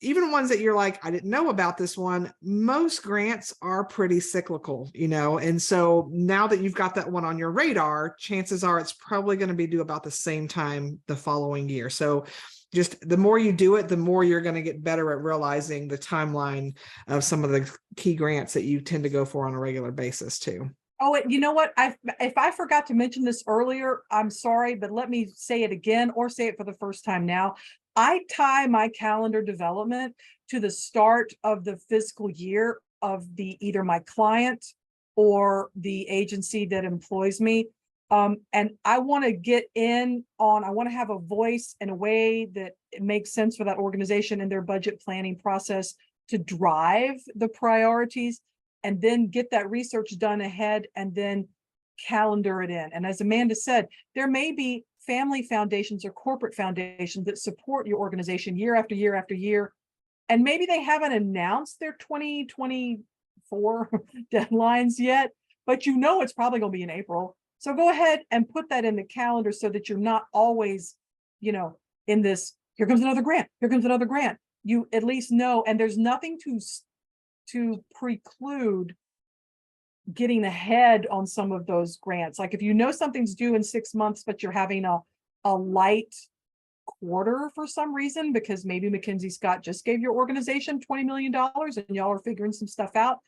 even ones that you're like, I didn't know about this one, most grants are pretty cyclical, and so now that you've got that one on your radar, chances are it's probably going to be due about the same time the following year. So just the more you do it, the more you're going to get better at realizing the timeline of some of the key grants that you tend to go for on a regular basis too. Oh, you know what? If I forgot to mention this earlier, I'm sorry, but let me say it again or say it for the first time now. I tie my calendar development to the start of the fiscal year of either my client or the agency that employs me. And I want to get I want to have a voice in a way that it makes sense for that organization and their budget planning process to drive the priorities, and then get that research done ahead and then calendar it in. And as Amanda said, there may be family foundations or corporate foundations that support your organization year after year after year. And maybe they haven't announced their 2024 deadlines yet, but it's probably going to be in April. So go ahead and put that in the calendar so that you're not always, in this, here comes another grant, here comes another grant. You at least know, and there's nothing to preclude getting ahead on some of those grants. Like if something's due in 6 months, but you're having a light quarter for some reason, because maybe McKinsey Scott just gave your organization $20 million and y'all are figuring some stuff out,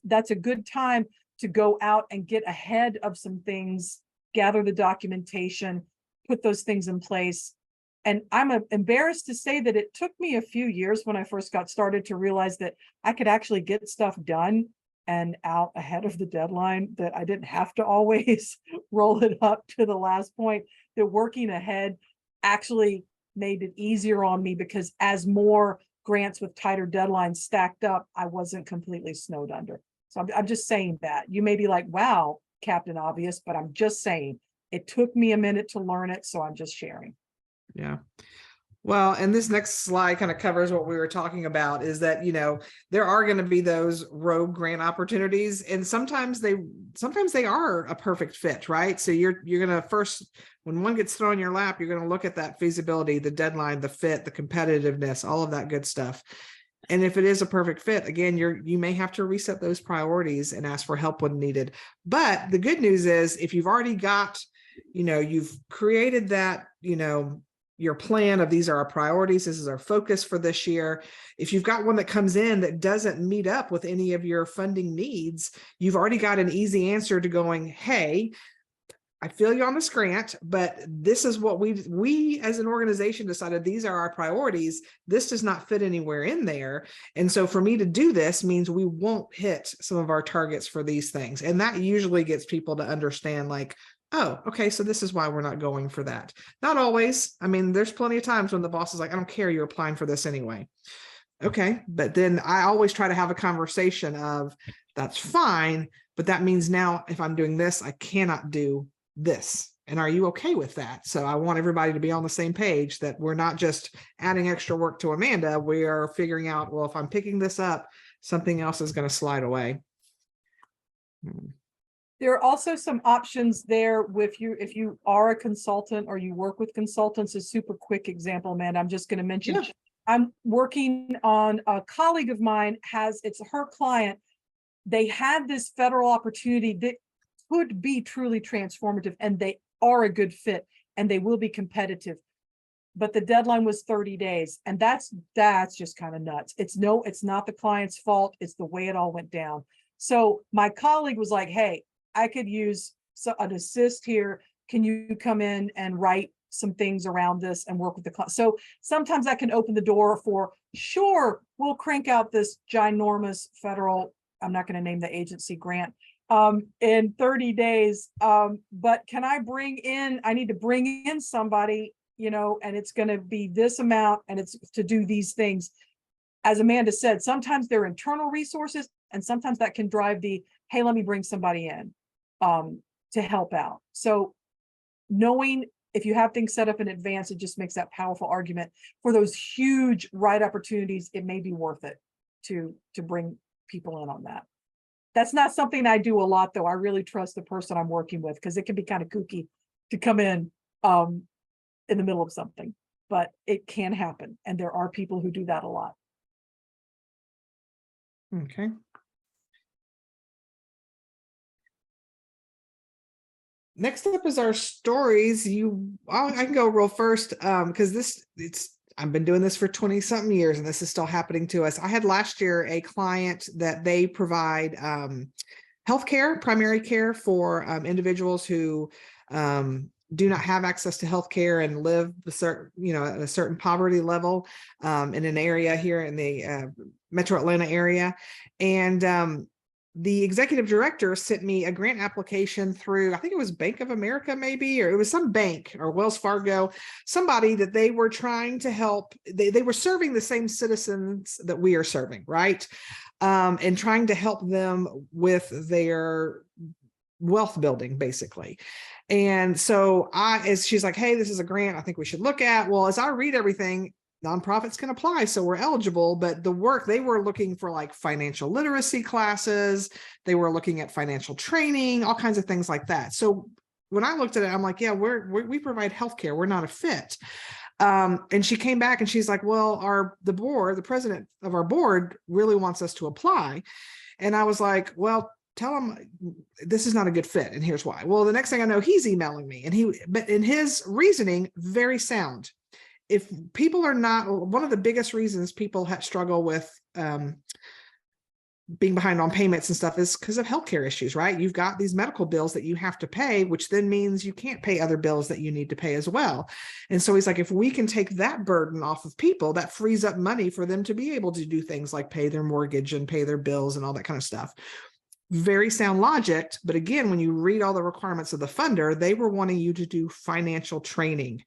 that's a good time to go out and get ahead of some things, gather the documentation, put those things in place. And I'm embarrassed to say that it took me a few years when I first got started to realize that I could actually get stuff done and out ahead of the deadline, that I didn't have to always roll it up to the last point, that working ahead actually made it easier on me, because as more grants with tighter deadlines stacked up, I wasn't completely snowed under. So I'm just saying that. You may be like, wow, Captain Obvious, but I'm just saying it took me a minute to learn it. So I'm just sharing. Yeah. Well, and this next slide kind of covers what we were talking about, is that, there are going to be those rogue grant opportunities, and sometimes they are a perfect fit, right? So you're going to first, when one gets thrown in your lap, you're going to look at that feasibility, the deadline, the fit, the competitiveness, all of that good stuff. And if it is a perfect fit, again, you may have to reset those priorities and ask for help when needed. But the good news is, if you've already got, you've created that, your plan of these are our priorities, this is our focus for this year. If you've got one that comes in that doesn't meet up with any of your funding needs, you've already got an easy answer to going, hey, I feel you on this grant, but this is what we as an organization decided, these are our priorities. This does not fit anywhere in there. And so for me to do this means we won't hit some of our targets for these things. And that usually gets people to understand, like, oh, okay, so this is why we're not going for that. Not always. I mean, there's plenty of times when the boss is like, I don't care, you're applying for this anyway. Okay, but then I always try to have a conversation of, that's fine, but that means now if I'm doing this, I cannot do this. And are you okay with that? So I want everybody to be on the same page, that we're not just adding extra work to Amanda. We are figuring out, well, if I'm picking this up, something else is going to slide away. There are also some options there with you if you are a consultant or you work with consultants. A super quick example, Amanda, I'm just going to mention. Yeah. I'm working on a colleague of mine it's her client. They had this federal opportunity that could be truly transformative, and they are a good fit and they will be competitive. But the deadline was 30 days. And that's just kind of nuts. It's not the client's fault. It's the way it all went down. So my colleague was like, hey, I could use an assist here. Can you come in and write some things around this and work with the client? So sometimes that can open the door for, sure, we'll crank out this ginormous federal, I'm not going to name the agency, grant in 30 days. But can I need to bring in somebody, and it's going to be this amount, and it's to do these things. As Amanda said, sometimes they're internal resources, and sometimes that can drive hey, let me bring somebody in to help out. So knowing if you have things set up in advance, it just makes that powerful argument. For those huge right opportunities, it may be worth it to bring people in on that. That's not something I do a lot, though. I really trust the person I'm working with, because it can be kind of kooky to come in the middle of something. but it can happen. And there are people who do that a lot. Okay. Next up is our stories. I can go real first because I've been doing this for 20 something years and this is still happening to us. I had last year a client that they provide healthcare, primary care for individuals who do not have access to healthcare and live at a certain poverty level in an area here in the Metro Atlanta area. And the executive director sent me a grant application through, I think it was Bank of America, maybe, or it was some bank or Wells Fargo, somebody that they were trying to help. They were serving the same citizens that we are serving, right? And trying to help them with their wealth building, basically. And so she's like, hey, this is a grant I think we should look at. Well, as I read everything, nonprofits can apply, so we're eligible, but the work, they were looking for like financial literacy classes, they were looking at financial training, all kinds of things like that. So when I looked at it, I'm like, yeah, we provide healthcare, we're not a fit. And she came back and she's like, well, the president of our board really wants us to apply. And I was like, well, tell him this is not a good fit, and here's why. Well, the next thing I know, he's emailing me, but in his reasoning, very sound. If people are not, one of the biggest reasons people struggle with being behind on payments and stuff is because of healthcare issues, right? You've got these medical bills that you have to pay, which then means you can't pay other bills that you need to pay as well. And so he's like, if we can take that burden off of people, that frees up money for them to be able to do things like pay their mortgage and pay their bills and all that kind of stuff. Very sound logic. But again, when you read all the requirements of the funder, they were wanting you to do financial training.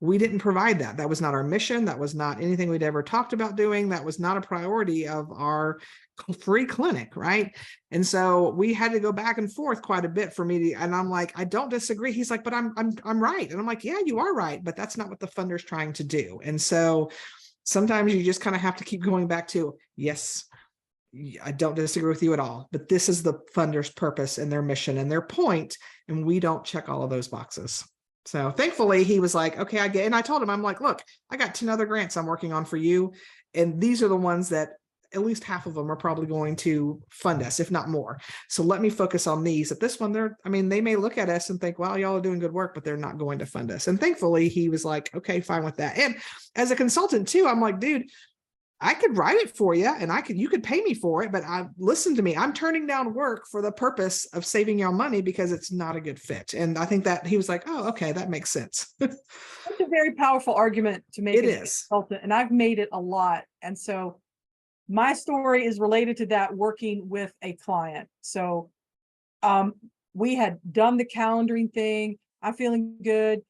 We didn't provide that. That was not our mission. That was not anything we'd ever talked about doing. That was not a priority of our free clinic, right? And so we had to go back and forth quite a bit for me to, and I'm like, I don't disagree. He's like, but I'm right. And I'm like, yeah, you are right, but that's not what the funder's trying to do. And so sometimes you just kind of have to keep going back to, yes, I don't disagree with you at all, but this is the funder's purpose and their mission and their point, and we don't check all of those boxes. So thankfully he was like, okay, I get it. And I told him, I'm like, look, I got 10 other grants I'm working on for you. And these are the ones that at least half of them are probably going to fund us, if not more. So let me focus on these. At this one, they may look at us and think, well, y'all are doing good work, but they're not going to fund us. And thankfully he was like, okay, fine with that. And as a consultant too, I'm like, dude, I could write it for you and you could pay me for it, but listen to me. I'm turning down work for the purpose of saving y'all money because it's not a good fit. And I think that he was like, oh, okay, that makes sense. That's a very powerful argument to make. It as a is. consultant, and I've made it a lot. And so my story is related to that, working with a client. So we had done the calendaring thing. I'm feeling good.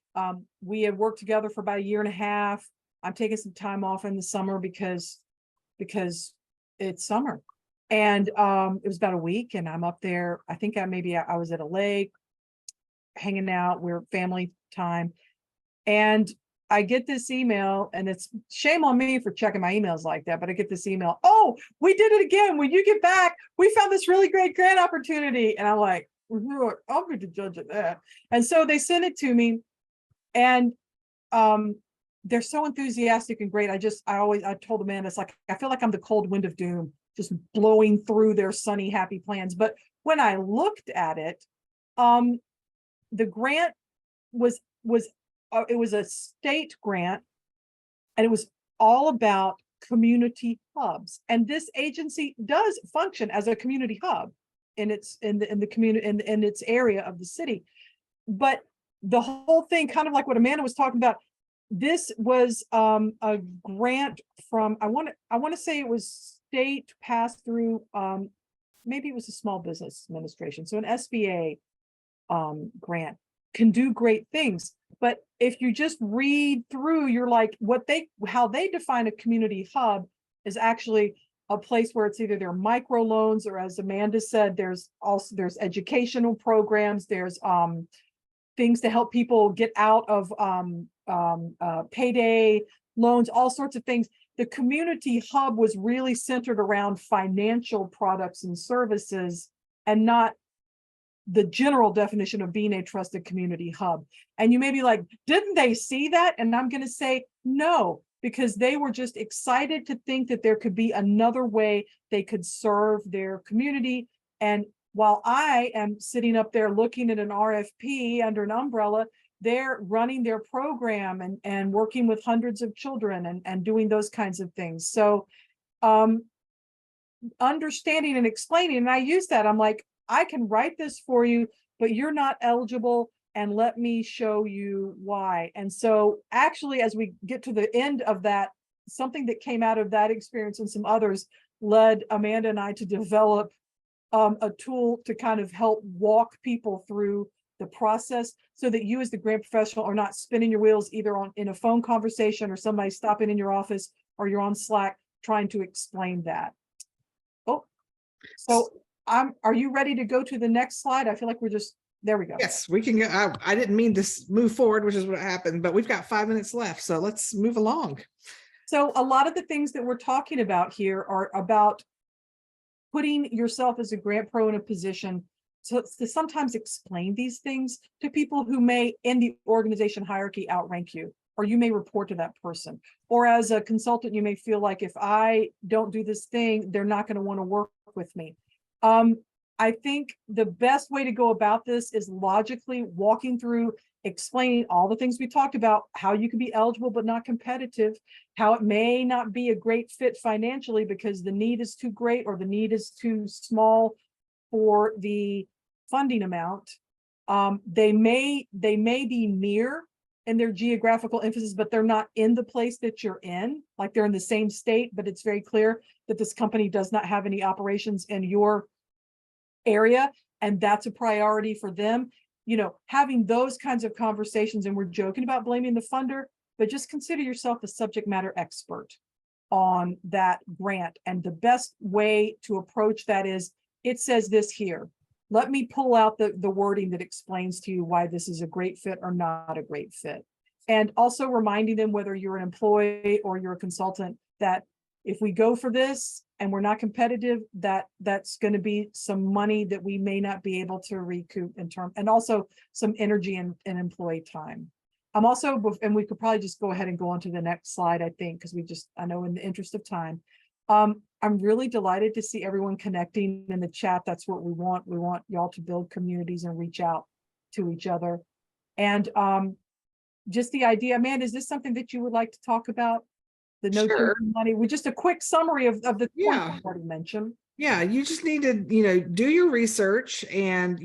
We had worked together for about 1.5 years. I'm taking some time off in the summer because it's summer. And it was about a week, and I'm up there. I think I was at a lake hanging out. We're family time. And I get this email, and it's shame on me for checking my emails like that, but I get this email. Oh, we did it again. When you get back, we found this really great grant opportunity. And I'm like, I'll be the judge of that. And so they sent it to me, and they're so enthusiastic and great. I told Amanda, it's like, I feel like I'm the cold wind of doom, just blowing through their sunny, happy plans. But when I looked at it, the grant it was a state grant, and it was all about community hubs. And this agency does function as a community hub in its area of the city. But the whole thing, kind of like what Amanda was talking about, this was a grant from, I want to say it was state passed through, maybe it was a Small Business Administration. So an SBA grant can do great things. But if you just read through, you're like, how they define a community hub is actually a place where it's either their micro loans, or as Amanda said, there's educational programs, there's things to help people get out of payday loans, all sorts of things. The community hub was really centered around financial products and services, and not the general definition of being a trusted community hub. And you may be like, didn't they see that? And I'm going to say no, because they were just excited to think that there could be another way they could serve their community. And while I am sitting up there looking at an RFP under an umbrella, they're running their program and working with hundreds of children and doing those kinds of things. So understanding and explaining, and I use that, I'm like, I can write this for you, but you're not eligible, and let me show you why. And so actually, as we get to the end of that, something that came out of that experience and some others led Amanda and I to develop a tool to kind of help walk people through the process, so that you as the grant professional are not spinning your wheels either in a phone conversation or somebody stopping in your office, or you're on Slack trying to explain that. Oh, so are you ready to go to the next slide? I feel like we're just, there we go. Yes, we can go. I didn't mean to move forward, which is what happened, but we've got 5 minutes left. So let's move along. So a lot of the things that we're talking about here are about putting yourself as a grant pro in a position to sometimes explain these things to people who may in the organization hierarchy outrank you, or you may report to that person. Or as a consultant, you may feel like if I don't do this thing, they're not going to want to work with me. I think the best way to go about this is logically walking through, explaining all the things we talked about, how you can be eligible but not competitive, how it may not be a great fit financially because the need is too great or the need is too small for the funding amount. They may be near in their geographical emphasis, but they're not in the place that you're in, like they're in the same state, but it's very clear that this company does not have any operations in your area, and that's a priority for them. You know, having those kinds of conversations, and we're joking about blaming the funder, but just consider yourself a subject matter expert on that grant. And the best way to approach that is, it says this here. Let me pull out the wording that explains to you why this is a great fit or not a great fit. And also reminding them, whether you're an employee or you're a consultant, that if we go for this and we're not competitive, that's going to be some money that we may not be able to recoup in term, and also some energy and employee time. I'm also, and we could probably just go ahead and go on to the next slide, I think, because I know in the interest of time, I'm really delighted to see everyone connecting in the chat. That's what we want. We want y'all to build communities and reach out to each other. And just the idea, Amanda, is this something that you would like to talk about? The no Sure. money, with just a quick summary of the Yeah. points I already mentioned. Yeah, you just need to, do your research, and,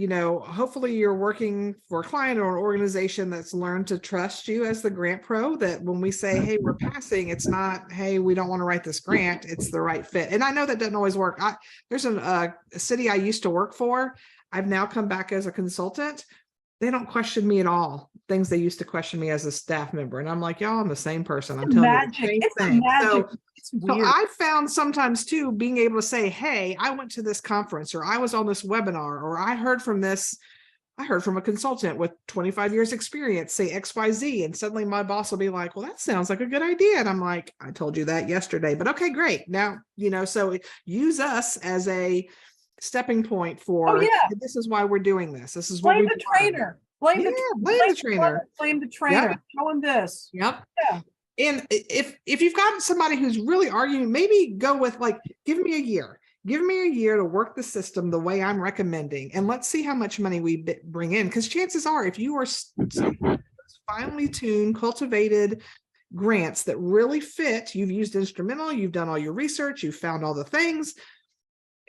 hopefully you're working for a client or an organization that's learned to trust you as the grant pro, that when we say, hey, we're passing, it's not, hey, we don't want to write this grant, it's the right fit. And I know that doesn't always work. There's a city I used to work for. I've now come back as a consultant. They don't question me at all. Things they used to question me as a staff member. And I'm like, y'all, I'm the same person. I'm telling you the same thing. So I found sometimes too, being able to say, hey, I went to this conference, or I was on this webinar, or I heard from a consultant with 25 years experience, say XYZ. And suddenly my boss will be like, well, that sounds like a good idea. And I'm like, I told you that yesterday, but okay, great. Now, so use us as a stepping point for, this is why we're doing this. This is what blame the trainer. Blame the trainer. Blame the trainer. Yep. Show him this. Yep. Yeah. And if you've got somebody who's really arguing, maybe go with give me a year. Give me a year to work the system the way I'm recommending, and let's see how much money we bring in. Because chances are, if you are finely tuned, cultivated grants that really fit, you've used Instrumentl, you've done all your research, you've found all the things,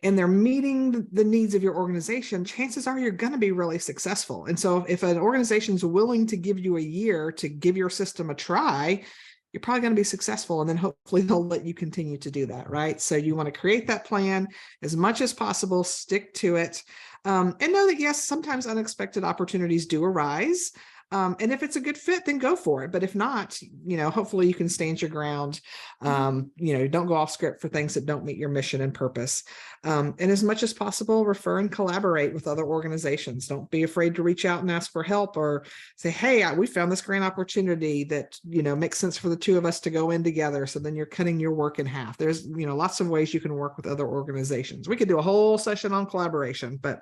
and they're meeting the needs of your organization, chances are you're going to be really successful. And so if an organization is willing to give you a year to give your system a try, you're probably going to be successful. And then hopefully they'll let you continue to do that, right? So you want to create that plan as much as possible, stick to it, and know that, yes, sometimes unexpected opportunities do arise. And if it's a good fit, then go for it. But if not, hopefully you can stand your ground. Don't go off script for things that don't meet your mission and purpose. And as much as possible, refer and collaborate with other organizations. Don't be afraid to reach out and ask for help, or say, hey, we found this grant opportunity that, makes sense for the two of us to go in together. So then you're cutting your work in half. There's, lots of ways you can work with other organizations. We could do a whole session on collaboration, but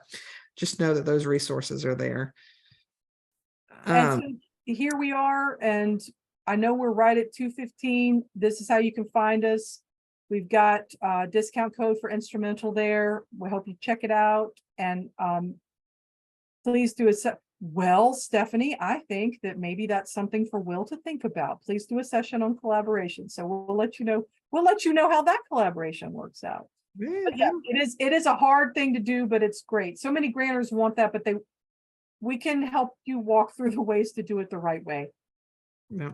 just know that those resources are there. And so here we are, and I know we're right at 2:15. This is how you can find us. We've got a discount code for Instrumentl there. We hope you check it out. And please do well, Stephanie, I think that maybe that's something for Will to think about. Please do a session on collaboration. So we'll let you know. We'll let you know how that collaboration works out. But yeah, it is a hard thing to do, but it's great. So many grantors want that, but we can help you walk through the ways to do it the right way. Yeah.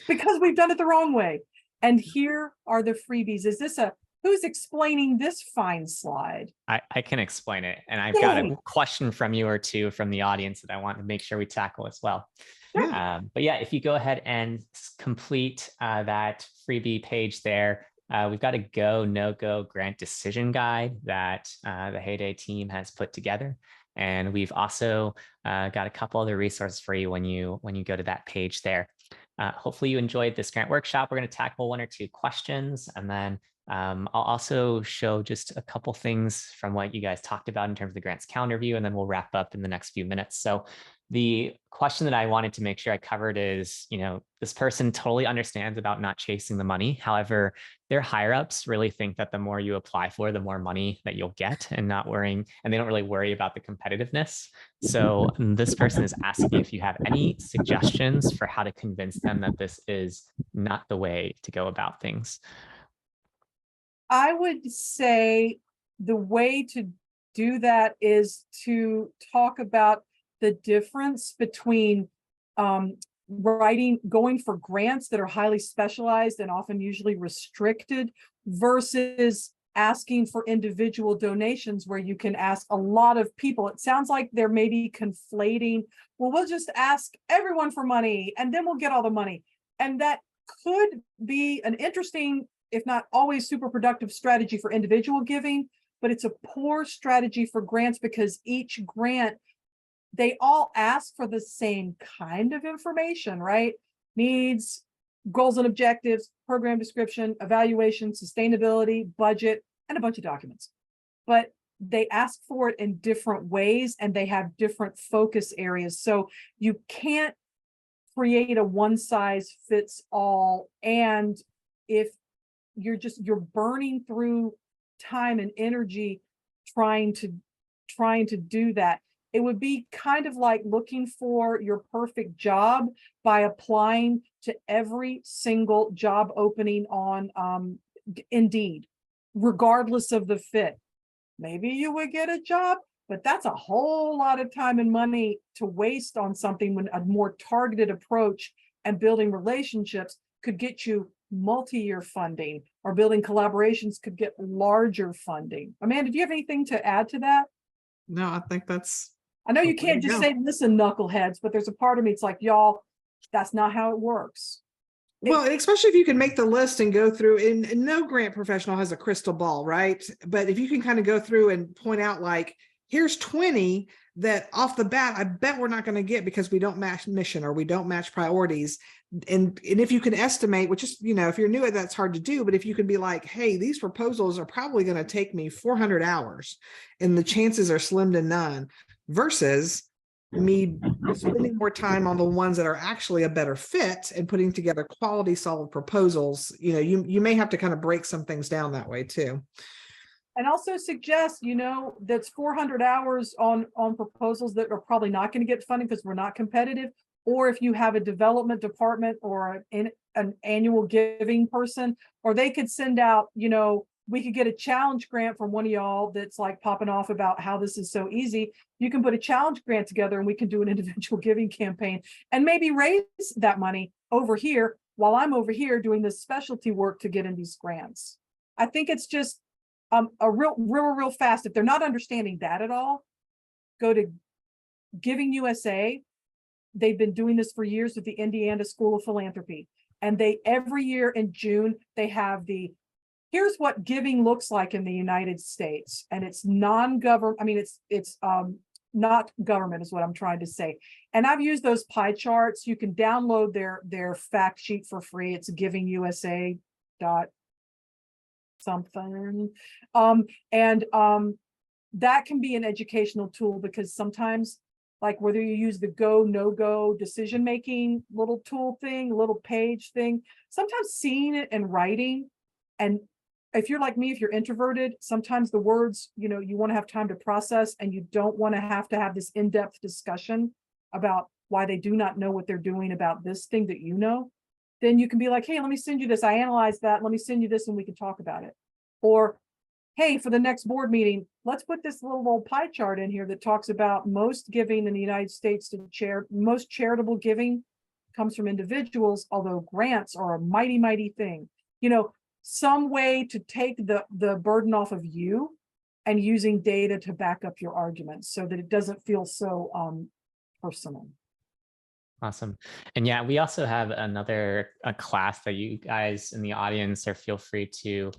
Because we've done it the wrong way. And here are the freebies. Is this who's explaining this fine slide? I can explain it. And I've got a question from you or two from the audience that I want to make sure we tackle as well. Sure. But yeah, if you go ahead and complete that freebie page there, we've got a go, no-go grant decision guide that the Heyday team has put together. And we've also got a couple other resources for you when you go to that page there. Hopefully you enjoyed this grant workshop. We're going to tackle 1 or 2 questions, and then I'll also show just a couple things from what you guys talked about in terms of the grants calendar view, and then we'll wrap up in the next few minutes. So the question that I wanted to make sure I covered is, this person totally understands about not chasing the money. However, their higher ups really think that the more you apply for, the more money that you'll get, and not worrying, and they don't really worry about the competitiveness. So this person is asking if you have any suggestions for how to convince them that this is not the way to go about things. I would say the way to do that is to talk about the difference between going for grants that are highly specialized and often usually restricted versus asking for individual donations where you can ask a lot of people. It sounds like they're maybe conflating, well, we'll just ask everyone for money and then we'll get all the money. And that could be an interesting, if not always super productive strategy for individual giving, but it's a poor strategy for grants because each grant, they all ask for the same kind of information, right? Needs, goals and objectives, program description, evaluation, sustainability, budget, and a bunch of documents. But they ask for it in different ways and they have different focus areas. So you can't create a one size fits all. And if you're burning through time and energy trying to do that, it would be kind of like looking for your perfect job by applying to every single job opening on Indeed, regardless of the fit. Maybe you would get a job, but that's a whole lot of time and money to waste on something when a more targeted approach and building relationships could get you multi-year funding, or building collaborations could get larger funding. Amanda, do you have anything to add to that? No, I think I know you can't just say, listen, knuckleheads, but there's a part of me, it's like, y'all, that's not how it works. Well, especially if you can make the list and go through, and no grant professional has a crystal ball, right? But if you can kind of go through and point out, like, here's 20 that off the bat, I bet we're not going to get because we don't match mission or we don't match priorities. And if you can estimate, which is, if you're new at that's hard to do, but if you can be like, hey, these proposals are probably going to take me 400 hours and the chances are slim to none, versus me spending more time on the ones that are actually a better fit and putting together quality, solid proposals. You may have to kind of break some things down that way too. And also suggest, that's 400 hours on proposals that are probably not going to get funding because we're not competitive. Or if you have a development department or an annual giving person, or they could send out, we could get a challenge grant from one of y'all that's like popping off about how this is so easy. You can put a challenge grant together and we can do an individual giving campaign and maybe raise that money over here while I'm over here doing this specialty work to get in these grants. I think it's just a real fast. If they're not understanding that at all, go to Giving USA. They've been doing this for years with the Indiana School of Philanthropy. And every year in June, they have here's what giving looks like in the United States. And it's non-government. I mean, it's not government is what I'm trying to say. And I've used those pie charts. You can download their fact sheet for free. It's givingusa.something. that can be an educational tool, because sometimes, like whether you use the go, no go decision making little tool thing, little page thing, sometimes seeing it and writing, and if you're like me, if you're introverted, sometimes the words, you want to have time to process, and you don't want to have this in-depth discussion about why they do not know what they're doing about this thing that then you can be like, hey, let me send you this. I analyzed that. Let me send you this and we can talk about it. Or, hey, for the next board meeting, let's put this little pie chart in here that talks about most giving in the United States most charitable giving comes from individuals, although grants are a mighty, mighty thing. Some way to take the burden off of you and using data to back up your arguments so that it doesn't feel so personal. Awesome. And yeah, we also have a class that you guys in the audience feel free to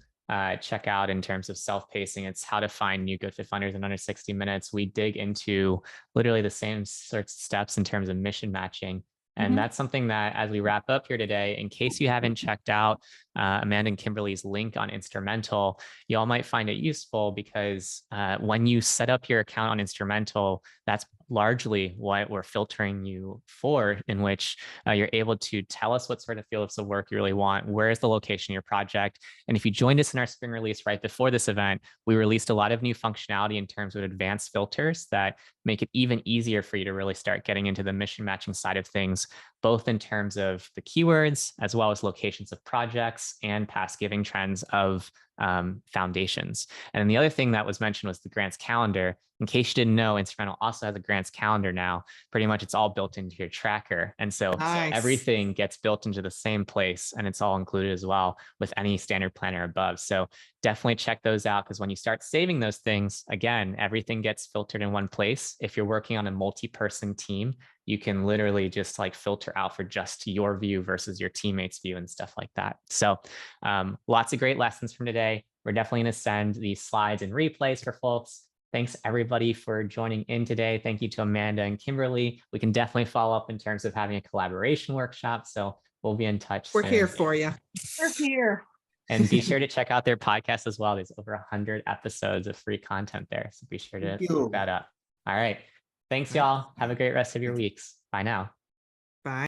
check out in terms of self-pacing. It's how to find new good fit funders in under 60 minutes. We dig into literally the same sorts of steps in terms of mission matching. And that's something that, as we wrap up here today, in case you haven't checked out Amanda and Kimberly's link on Instrumentl, you all might find it useful, because when you set up your account on Instrumentl, that's largely what we're filtering you for, in which you're able to tell us what sort of fields of work you really want, where's the location of your project. And if you joined us in our spring release right before this event, we released a lot of new functionality in terms of advanced filters that make it even easier for you to really start getting into the mission matching side of things, both in terms of the keywords, as well as locations of projects and past giving trends of foundations. And then the other thing that was mentioned was the grants calendar. In case you didn't know, Instrumentl also has a grants calendar now. Pretty much it's all built into your tracker. And so everything gets built into the same place, and it's all included as well with any standard planner above. So definitely check those out, because when you start saving those things, again, everything gets filtered in one place. If you're working on a multi-person team, you can literally just filter out for just your view versus your teammates' view and stuff like that. So lots of great lessons from today. We're definitely going to send these slides and replays for folks. Thanks everybody for joining in today. Thank you to Amanda and Kimberly. We can definitely follow up in terms of having a collaboration workshop. So we'll be in touch. We're here for you. We're here. And be sure to check out their podcast as well. There's over 100 episodes of free content there. So be sure to look that up. All right. Thanks, y'all. Have a great rest of your weeks. Bye now.